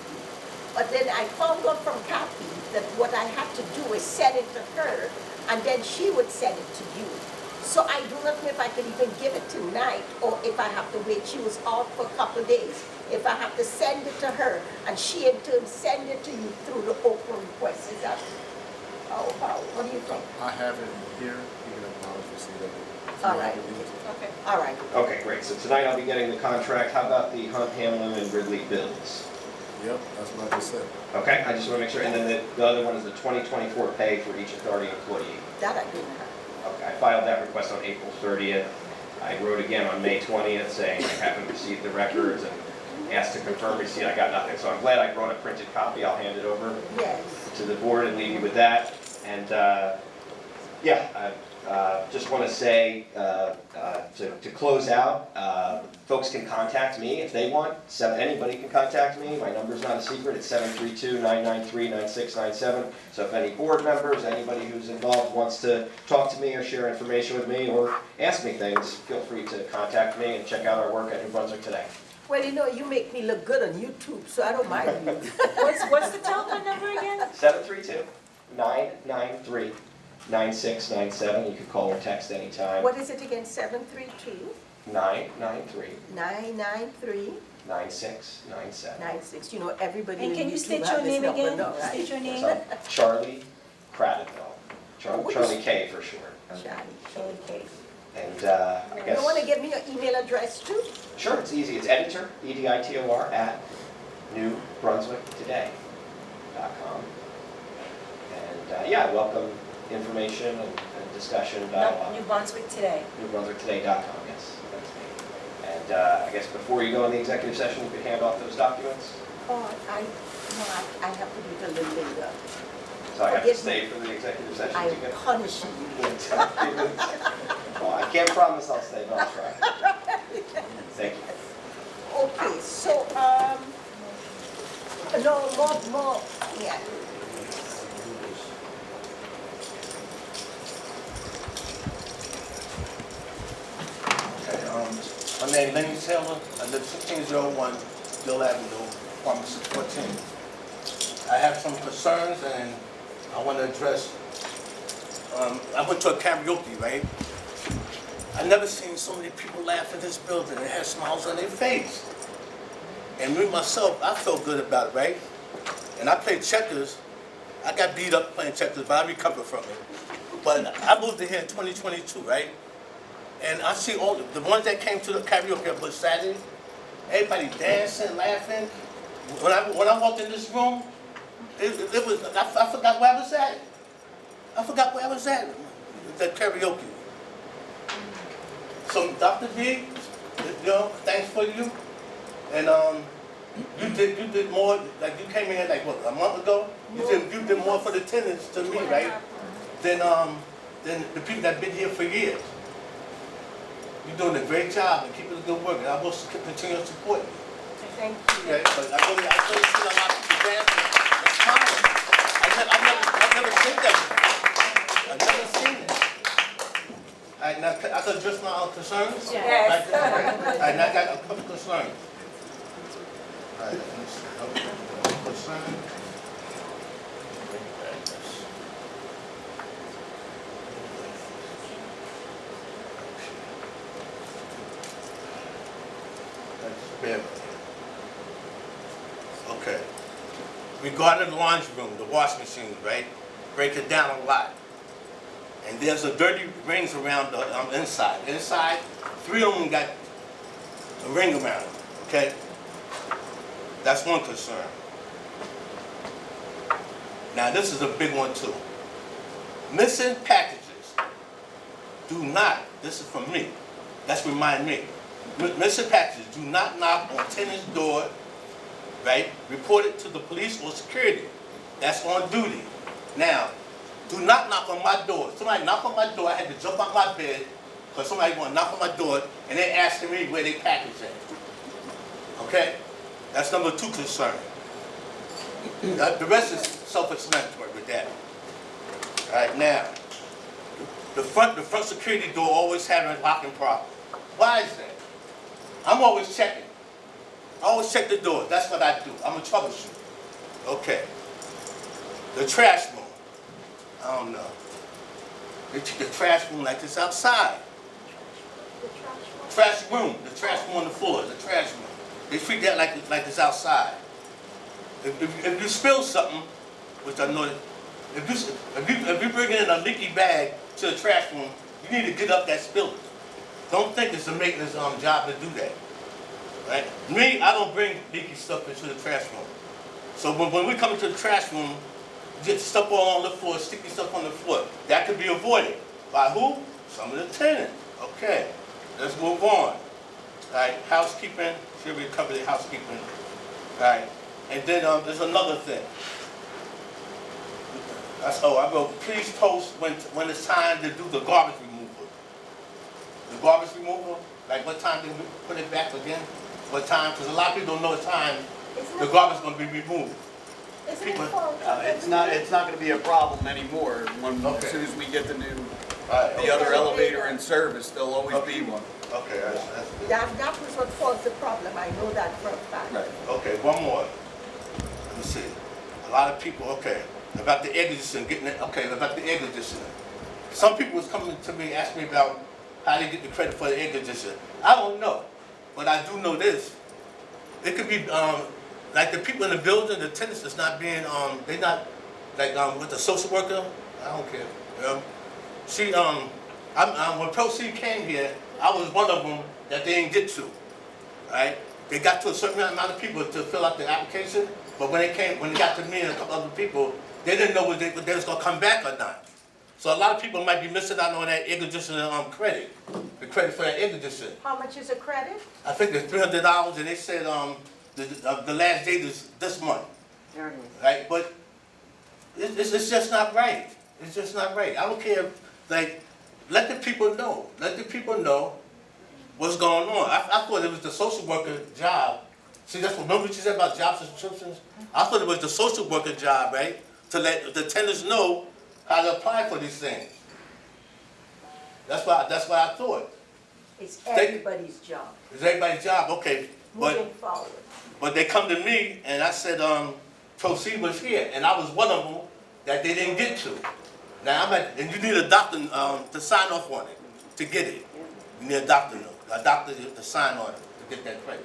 But then I found out from Kathy that what I had to do is send it to her, and then she would send it to you. So I do not know if I could even give it tonight, or if I have to wait. She was off for a couple of days. If I have to send it to her, and she in turn send it to you through the open request. Is that, what do you think? I have it here, you can acknowledge receipt of it. All right. Okay. All right. Okay, great. So tonight I'll be getting the contract. How about the Hunt, Hamlin, and Ridley bills? Yep, that's what I just said. Okay, I just want to make sure. And then the other one is the 2024 pay for each authority employee. That I didn't have. Okay, I filed that request on April 30th. I wrote again on May 20th saying I haven't received the records and asked to confirm receipt. I got nothing. So I'm glad I brought a printed copy. I'll hand it over Yes. to the board and leave you with that. And I just want to say to close out, folks can contact me if they want. Anybody can contact me. My number's not a secret. It's 732-993-9697. So if any board members, anybody who's involved wants to talk to me or share information with me or ask me things, feel free to contact me and check out our work at New Brunswick Today. Well, you make me look good on YouTube, so I don't mind you. What's the telephone number again? 732-993-9697. You can call or text anytime. What is it again, 732? 993 9697. 96. You know, everybody And in can you YouTube state have your this name number, again? no, right? State your name? So, Charlie Craddockville. What Charlie is- K for short. Charlie, okay. And I guess. You want to give me your email address too? Sure, it's easy. It's editor, EDITOR, at newbrunswicktoday.com. And I welcome information and discussion, dialogue. New Brunswick Today. newbrunswicktoday.com, yes, that's me. And I guess before you go in the executive session, you could hand off those documents. Oh, I have to do it a little later. So I have to Forgive me. stay for the executive session I to get punish you. the documents. Well, I can't promise I'll stay, but I'll try. Thank you. so, no, more, yeah. Okay, my name Lenny Taylor. I live 1601 Dill Avenue, apartment 614. I have some concerns and I want to address, I went to a karaoke, right? I never seen so many people laugh in this building and have smiles on their face. And me, myself, I felt good about it, right? And I played checkers. I got beat up playing checkers, but I recovered from it. But I moved in here in 2022, right? And I see all the ones that came to the karaoke on Saturday, everybody dancing, laughing. When I walked in this room, it was, I forgot where I was at. I forgot where I was at, the karaoke. So Dr. B, you know, thanks for you. And you did more, like you came in here like what, a month ago? You did more for the tenants to me, right? Than the people that been here for years. You're doing a great job and keeping the good work, and I will continue to support you. Thank you. Okay, but I really seen a lot of people dancing and smiling. I've never seen that before. I've never seen it. All right, now I could address my own concerns. Yes. All right, now I got a couple concerns. All right, let me see. Okay, concern. Okay. Regarding the laundry room, the wash machine, right? Break it down a lot. And there's a dirty rings around the inside. Inside, 3 of them got a ring around them, okay? That's one concern. Now this is a big one too. Missing packages. Do not, this is from me, let's remind me. Missing packages, do not knock on tenant's door, right? Report it to the police or security. That's on duty. Now, do not knock on my door. Somebody knocked on my door, I had to jump out my bed because somebody going to knock on my door and they're asking me where they package at. Okay? That's number 2 concern. The rest is self-explanatory with that. All right, now, the front security door always having a locking problem. Why is that? I'm always checking. I always check the door. That's what I do. I'm a troubleshooter. Okay. The trash room. I don't know. They treat the trash room like it's outside. Trash room. The trash room on the floor. The trash room. They treat that like it's outside. If you spill something, which I know, if you bring in a leaky bag to the trash room, you need to get up that spillage. Don't think it's a maintenance job to do that. Right? Me, I don't bring leaky stuff into the trash room. So when we come into the trash room, get stuff all on the floor, sticky stuff on the floor. That could be avoided. By who? Some of the tenants. Okay, let's move on. All right, housekeeping, should we cover the housekeeping? All right, and then there's another thing. I wrote, please post when it's time to do the garbage removal. The garbage removal, like what time do we put it back again? What time? Because a lot of people don't know the time the garbage is going to be removed. People, it's not going to be a problem anymore. As soon as we get the new, the other elevator in service, there'll always be one. Okay, that's good. That was what caused the problem. I know that for a fact. Right. Okay, one more. Let me see. A lot of people. Okay, about the air conditioning, getting it. Okay, about the air conditioning. Some people was coming to me asking me about how they get the credit for the air conditioner. I don't know, but I do know this. It could be like the people in the building, the tenants is not being they're not like with the social worker. I don't care. You know? She when Proceed came here, I was one of them that they didn't get to. Right? They got to a certain amount of people to fill out the application, but when it got to me and a couple other people, they didn't know whether they was gonna come back or not. So a lot of people might be missing out on that air conditioner credit, the credit for that air conditioner. How much is a credit? I think it's $300, and they said the last date is this month. Right? But it's just not right. It's just not right. I don't care. Like, let the people know. Let the people know what's going on. I thought it was the social worker job See, that's what, remember what you said about job descriptions? I thought it was the social worker job, right? To let the tenants know how to apply for these things. That's what I thought. It's everybody's job, It's everybody's job, okay. moving forward. But they come to me and I said, proceed was here, and I was one of them that they didn't get to. Now and you need a doctor to sign off on it, to get it. You need a doctor to sign on it, to get that credit.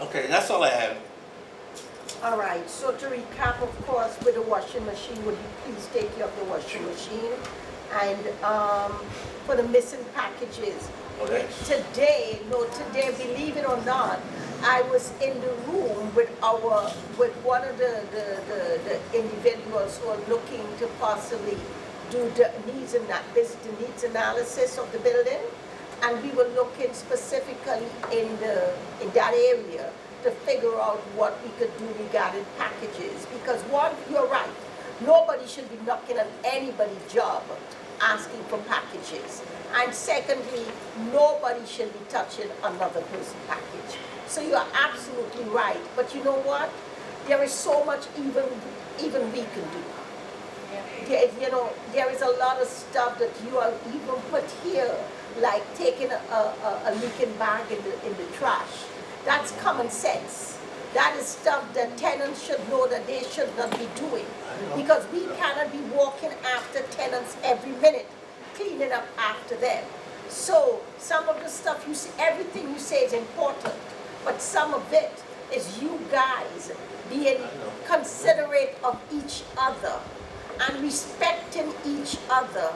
Okay, that's all I have. All right, so to recap, of course, with the washing machine, would you please take care of the washing machine? And for the missing packages, Okay. today, believe it or not, I was in the room with one of the individuals who are looking to possibly do the needs analysis of the building, and we were looking specifically in that area to figure out what we could do regarding packages. Because one, you're right, nobody should be knocking on anybody's job asking for packages. And secondly, nobody should be touching another person's package. So you are absolutely right. But you know what? There is so much even we can do. There is a lot of stuff that you are even put here, like taking a leaking bag in the trash. That's common sense. That is stuff that tenants should know that they should not be doing. Because we cannot be walking after tenants every minute, cleaning up after them. So some of the stuff you see, everything you say is important, but some of it is you guys being considerate of each other and respecting each other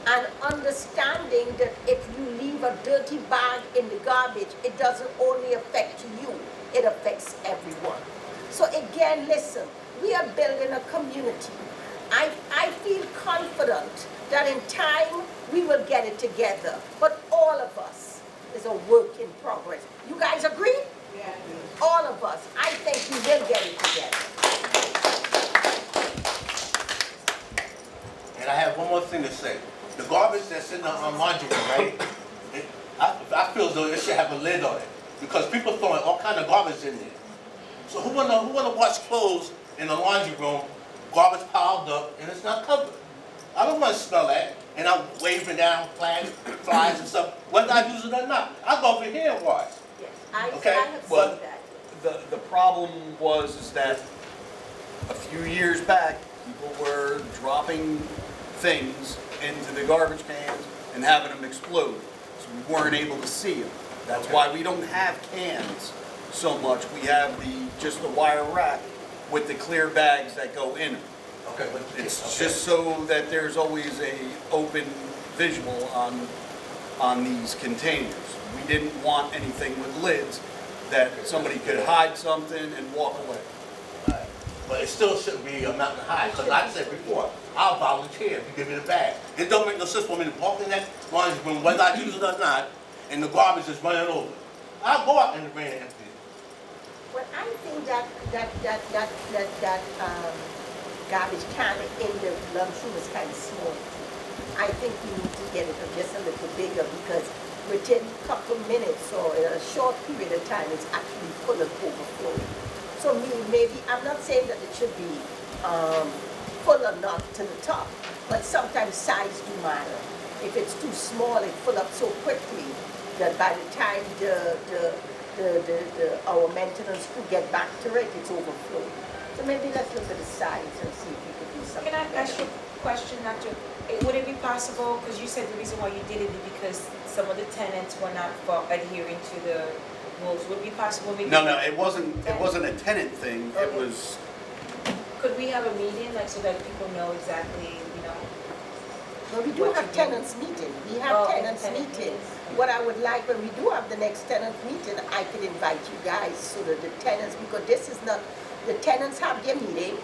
and understanding that if you leave a dirty bag in the garbage, it doesn't only affect you, it affects everyone. So again, listen, we are building a community. I feel confident that in time we will get it together, but all of us is a work in progress. You guys agree? Yeah. All of us, I think we will get it together. And I have one more thing to say. The garbage that's in the laundry room, right? I feel as though it should have a lid on it because people throwing all kind of garbage in there. So who wanna wash clothes in the laundry room, garbage piled up, and it's not covered? I don't want to smell that, and I'm waving down flies and stuff, whether I use it or not. I go over here and wash. Yes, I Okay, have but- seen that. The problem is that a few years back, people were dropping things into the garbage cans and having them explode. So we weren't able to see them. That's why we don't have cans so much. We have just the wire wrap with the clear bags that go in them. Okay, but It's just so that there's always a open visual on these containers. We didn't want anything with lids that somebody could hide something and walk away. But it still shouldn't be a mountain high, because like I said before, I'll volunteer if you give me the bag. It don't make no sense for me to walk in that laundry room, whether I use it or not, and the garbage is running over. I'll go out in the rain and empty it. Well, I think that garbage can in the lunchroom is kind of small. I think we need to get it just a little bigger because within a couple of minutes or in a short period of time, it's actually full of overflowing. So maybe, I'm not saying that it should be full enough to the top, but sometimes size do matter. If it's too small, it fill up so quickly that by the time our maintenance crew get back to it, it's overflowing. So maybe let's look at the size and see if we could do something. Can I ask you a question, Doctor? Would it be possible, because you said the reason why you did it is because some of the tenants were not adhering to the rules. Would it be possible maybe? No, it wasn't a tenant thing. It Okay. was, Could we have a meeting, like, so that people know exactly, Well, we do what have you do? tenants meeting. We have tenants tenant meeting. meetings. What I would like, when we do have the next tenant meeting, I could invite you guys so that the tenants, because this is not, the tenants have their meeting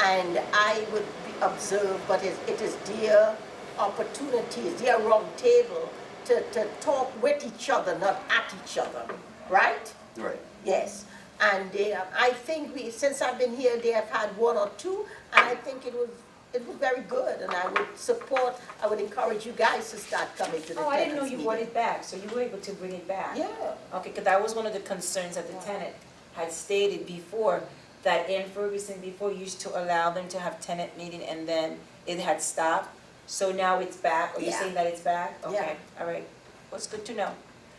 and I would observe, but it is their opportunity, it's their round table to talk with each other, not at each other, right? right. Yes. And I think since I've been here, they have had one or two, and I think it was it was very good, and I would encourage you guys to start coming to the Oh, I didn't know tenants you brought meeting. it back, so you were able to bring it back? Yeah. Okay, because that was one of the concerns that the tenant had stated before, that in Ferguson before used to allow them to have tenant meeting and then it had stopped. So now it's back, or you're Yeah. saying that it's back? Yeah. Okay, all right. Well, it's good to know.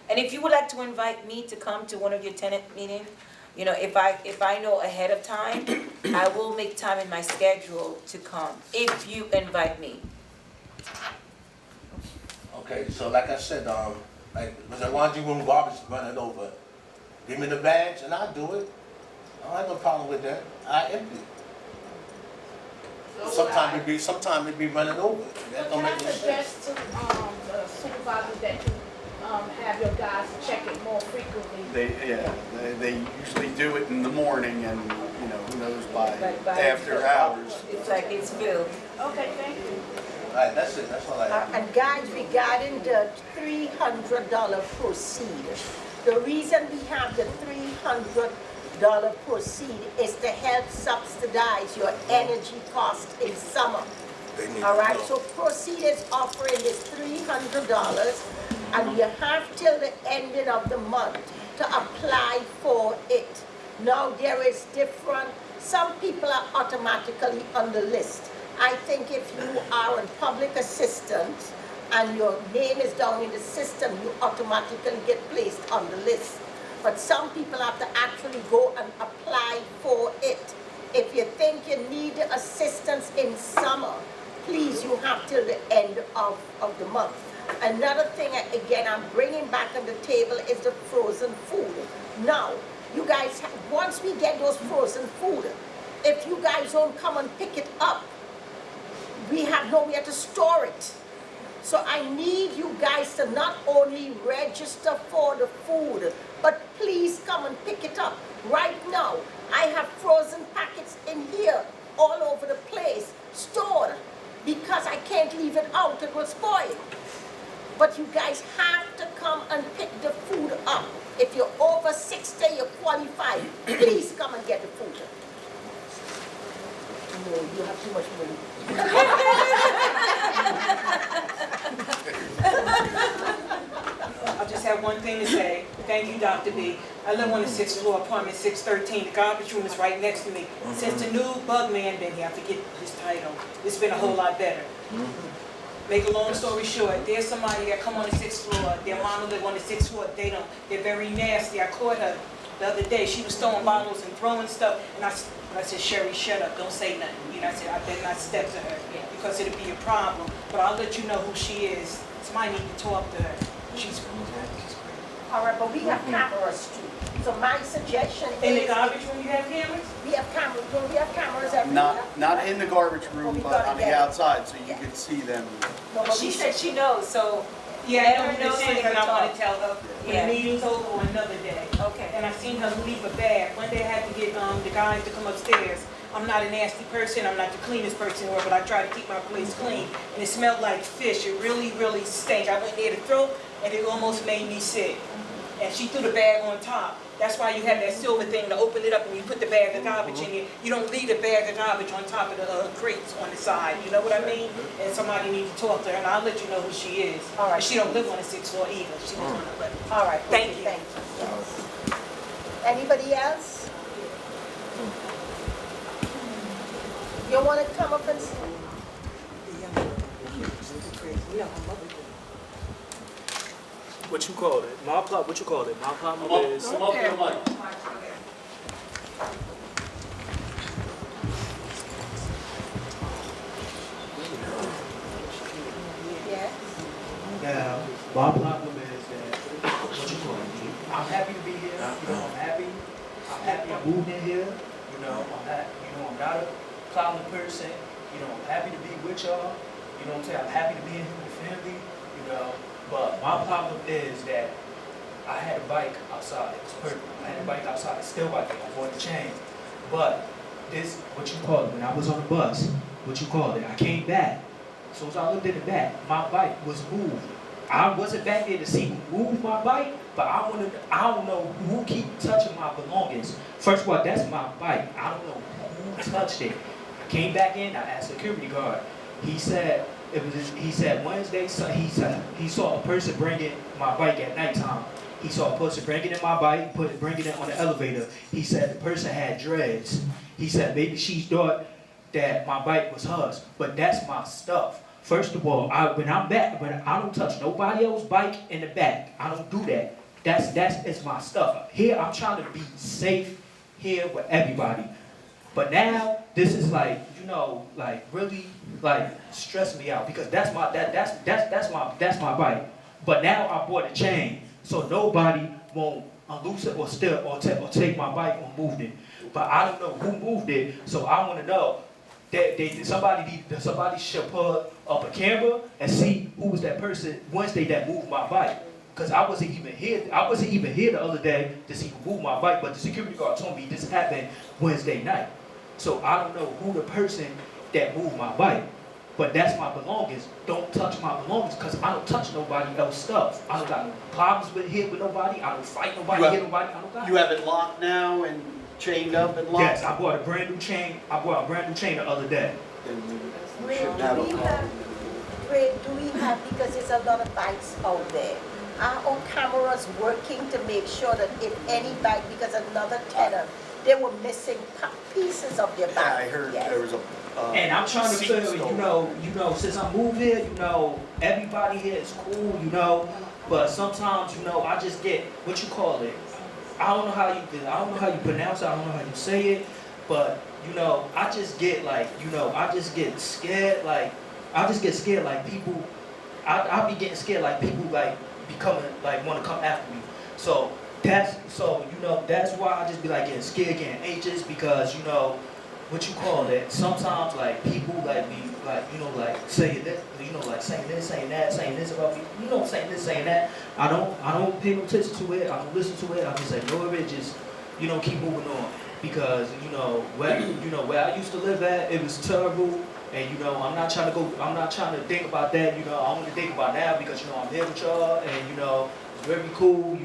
And if you would like to invite me to come to one of your tenant meetings, you know, if I know ahead of time, I will make time in my schedule to come, if you invite me. Okay, so like I said, like, when the laundry room garbage running over, give me the bags and I'll do it. I don't have no problem with that. I empty. Sometime it be running over. That So don't can I make no sense. suggest to, the supervisors that you, have your guys check it more frequently? They usually do it in the morning and, you know, who knows by Like by- after hours. It's like it's filled. Okay, thank you. All right, that's it, that's all I have. And guys, regarding the $300 proceed, the reason we have the $300 proceed is to help subsidize your energy cost in summer. They need to All right, know. so Proceed is offering this $300, and you have till the ending of the month to apply for it. Now, there is different, some people are automatically on the list. I think if you are a public assistant and your name is down in the system, you automatically get placed on the list. But some people have to actually go and apply for it. If you think you need assistance in summer, please, you have till the end of the month. Another thing, again, I'm bringing back on the table is the frozen food. Now, you guys, once we get those frozen food, if you guys don't come and pick it up, we have nowhere to store it. So I need you guys to not only register for the food, but please come and pick it up. Right now, I have frozen packets in here all over the place, stored, because I can't leave it out, it will spoil. But you guys have to come and pick the food up. If you're over 60, you're qualified, please come and get the food. No, you have too much money. I just have one thing to say. Thank you, Dr. B. I live on the 6th floor, apartment 613. The garbage room is right next to me. Since the new bug man been here, I forget his title, it's been a whole lot better. Make a long story short, there's somebody that come on the 6th floor, their mama live on the 6th floor, they're very nasty. I caught her the other day, she was throwing bottles and throwing stuff, and I said, Sherry, shut up, don't say nothing. You know, I said, I better not step to her, because it'll be a problem. But I'll let you know who she is. Somebody need to talk to her. She's All right, but we have cameras too. So my suggestion is... in the garbage room, you have cameras? We have cameras, we have cameras everywhere. Not in the garbage room, we but gotta on the get it. outside, so you can see them. No, but She we said she knows, so Yeah, let I her know know who so this they is, and can I want talk. to tell her when Yeah. the meeting's over or another day. Okay. And I seen her leave a bag. One day I had to get the guys to come upstairs. I'm not a nasty person, I'm not the cleanest person in the world, but I try to keep my place clean. And it smelled like fish, it really, really stank. I went there to throw, and it almost made me sick. And she threw the bag on top. That's why you have that silver thing to open it up and you put the bag of garbage in there. You don't leave the bag of garbage on top of the crates on the side, you know what I mean? And somebody needs to talk to her, and I'll let you know who she is. All right. And she don't live on the 6th floor either, she lives on the 11th. All right. Thank you. Thank you. Yes. Anybody else? You want to come up and... What you call it? What you call it? My problem is... Come up to the mic. Yes? Now, my problem is that, what you call it? I'm happy to be here, I'm happy I moved in here, I'm not a problem person, I'm happy to be with y'all, I'm saying, I'm happy to be in here with the family, but my problem is that I had a bike outside, it's perfect, I had a bike outside, it's still right there, I bought the chain, but this, when I was on the bus, I came back. So as I looked at the back, my bike was moved. I wasn't back there to see who moved my bike, but I don't know who keep touching my belongings. First of all, that's my bike. I don't know who touched it. Came back in, I asked the security guard. He said he said Wednesday, so he saw a person bringing my bike at nighttime. He saw a person bringing in my bike, bringing it on the elevator. He said the person had dreads. He said maybe she thought that my bike was hers, but that's my stuff. First of all, when I don't touch nobody else's bike in the back. I don't do that. It's my stuff. Here I'm trying to be safe here with everybody. But now this is like, like really like stressing me out because that's my bike. But now I bought a chain, so nobody won't unloose it or steal or take my bike or move it. But I don't know who moved it, so I want to know that somebody should put up a camera and see who was that person Wednesday that moved my bike. Cause I wasn't even here. I wasn't even here the other day to see who moved my bike, but the security guard told me this happened Wednesday night. So I don't know who the person that moved my bike, but that's my belongings. Don't touch my belongings, cause I don't touch nobody else's stuff. I don't got no problems with nobody. I don't fight nobody, hit nobody. I don't got. You have it locked now and chained up and locked? Yes, I bought a brand new chain. I bought a brand new chain the other day. Do we have, because there's a lot of bikes out there, are our cameras working to make sure that if any bike, because another tenant, they were missing pieces of their bike? Yeah, I heard Yes. there was a. And I'm trying to feel, since I moved here, everybody here is cool, but sometimes, I just get, what you call it? I don't know how you pronounce it, I don't know how you say it, but, I just get like, I just get scared, like people, I'll be getting scared, like people like becoming, like want to come after me. So that's why I just be like getting scared, getting anxious, because, what you call it, sometimes like people like be like, like saying this, like saying this, saying that, saying this about me, saying this, saying that. I don't pay no attention to it, I don't listen to it, I just ignore it, just, keep moving on. Because, where I used to live at, it was terrible, and I'm not trying to think about that, I want to think about now because, I'm here with y'all, and, it's very cool,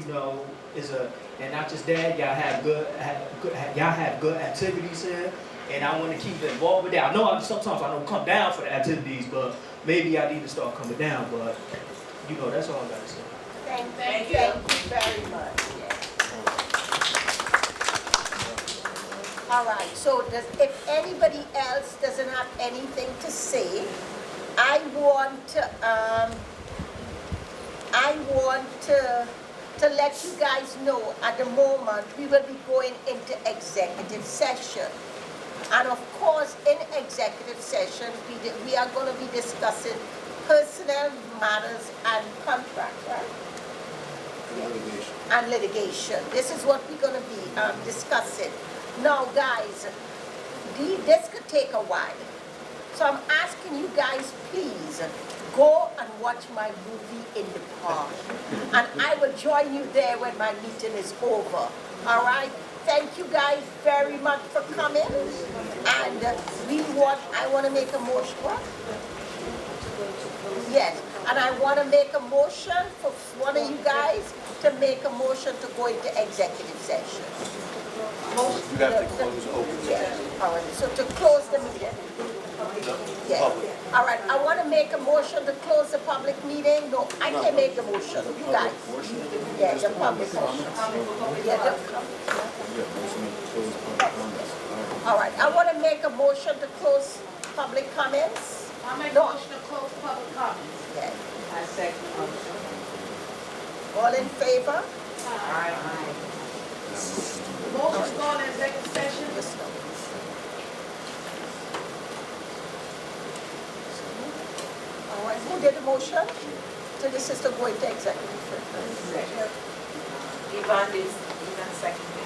and not just that, y'all have good activities here. And I want to keep involved with that. I know sometimes I don't come down for the activities, but maybe I need to start coming down. But that's all I gotta say. Thank you very much. All right. So if anybody else doesn't have anything to say, I want to let you guys know at the moment we will be going into executive session. And of course, in executive session, we are going to be discussing personnel matters and contracts, right? Litigation. And litigation. This is what we're going to be discussing. Now, guys, this could take a while. So I'm asking you guys, please, go and watch my movie in the park. And I will join you there when my meeting is over. All right? Thank you guys very much for coming. And I want to make a motion. What? Yes. And I want to make a motion for one of you guys to make a motion to go into executive session. You have to close open Yes. All right. So to close the meeting. Yes. All right. I want to make a motion to close the public meeting. No, I can't make the motion. You guys. Yeah, the public motion. Yeah, all right. I want to make a motion to close public comments. I make a motion to close public comments. Yes. I second the motion. All in favor? Aye. Motion's going to executive session. Yes, no. All right. Who did the motion? So this is to go into executive session. Yvonne seconded.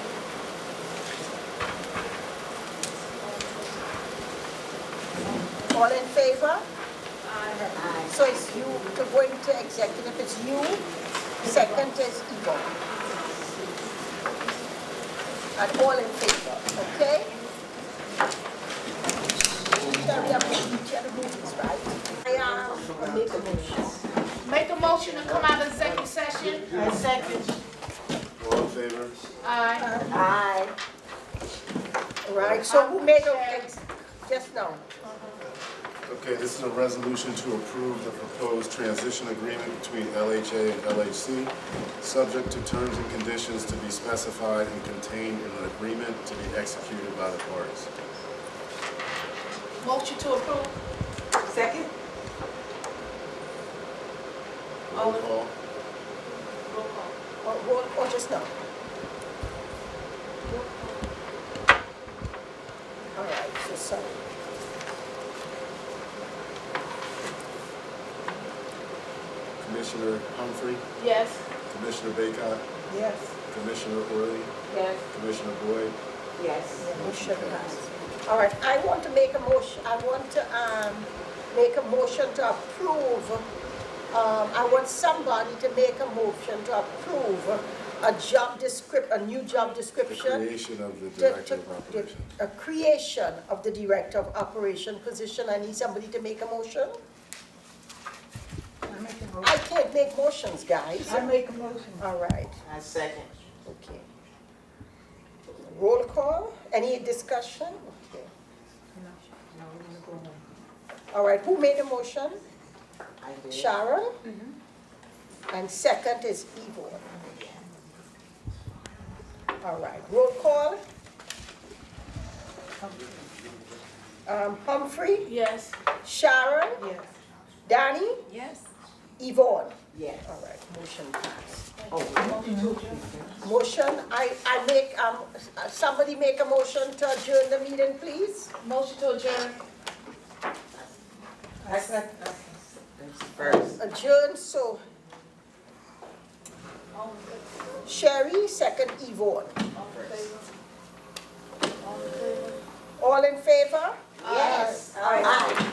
All in favor? Aye. So it's you to go into executive. It's you. Second is Yvonne. And all in favor, okay? Carry up each other movies, right? I make a motion. Make a motion to come out of executive session. I second. All in favor? Aye. Aye. All right, so who made a, Just now. Okay, this is a resolution to approve the proposed transition agreement between LHA and LHC, subject to terms and conditions to be specified and contained in an agreement to be executed by the parties. Motion to approve. Second? Roll call. Or just now? All right, so sorry. Commissioner Humphrey, Yes. Commissioner Baycott, Yes. Commissioner Worley, Yes. Commissioner Boyd, Yes. motion passed. All right, I want to make a motion, I want to make a motion to approve, I want somebody to make a motion to approve a new job The description. creation of the Director of Operations. A creation of the Director of Operation position. I need somebody to make a motion. I can't make motions, guys. I make a motion. All right, I second. okay. Roll call, any discussion? Okay. All right, who made the motion? I did. Sharon? And second is Ivo. All right, roll call. Humphrey, Yes. Sharon, Yes. Danny, Yes. Yvonne. Yes. All right, motion passed. Oh, Motion, I make, somebody make a motion to adjourn the meeting, please? Motion to adjourn. first. Adjourn, so. Sherry, second Yvonne. All in favor? Yes. Aye.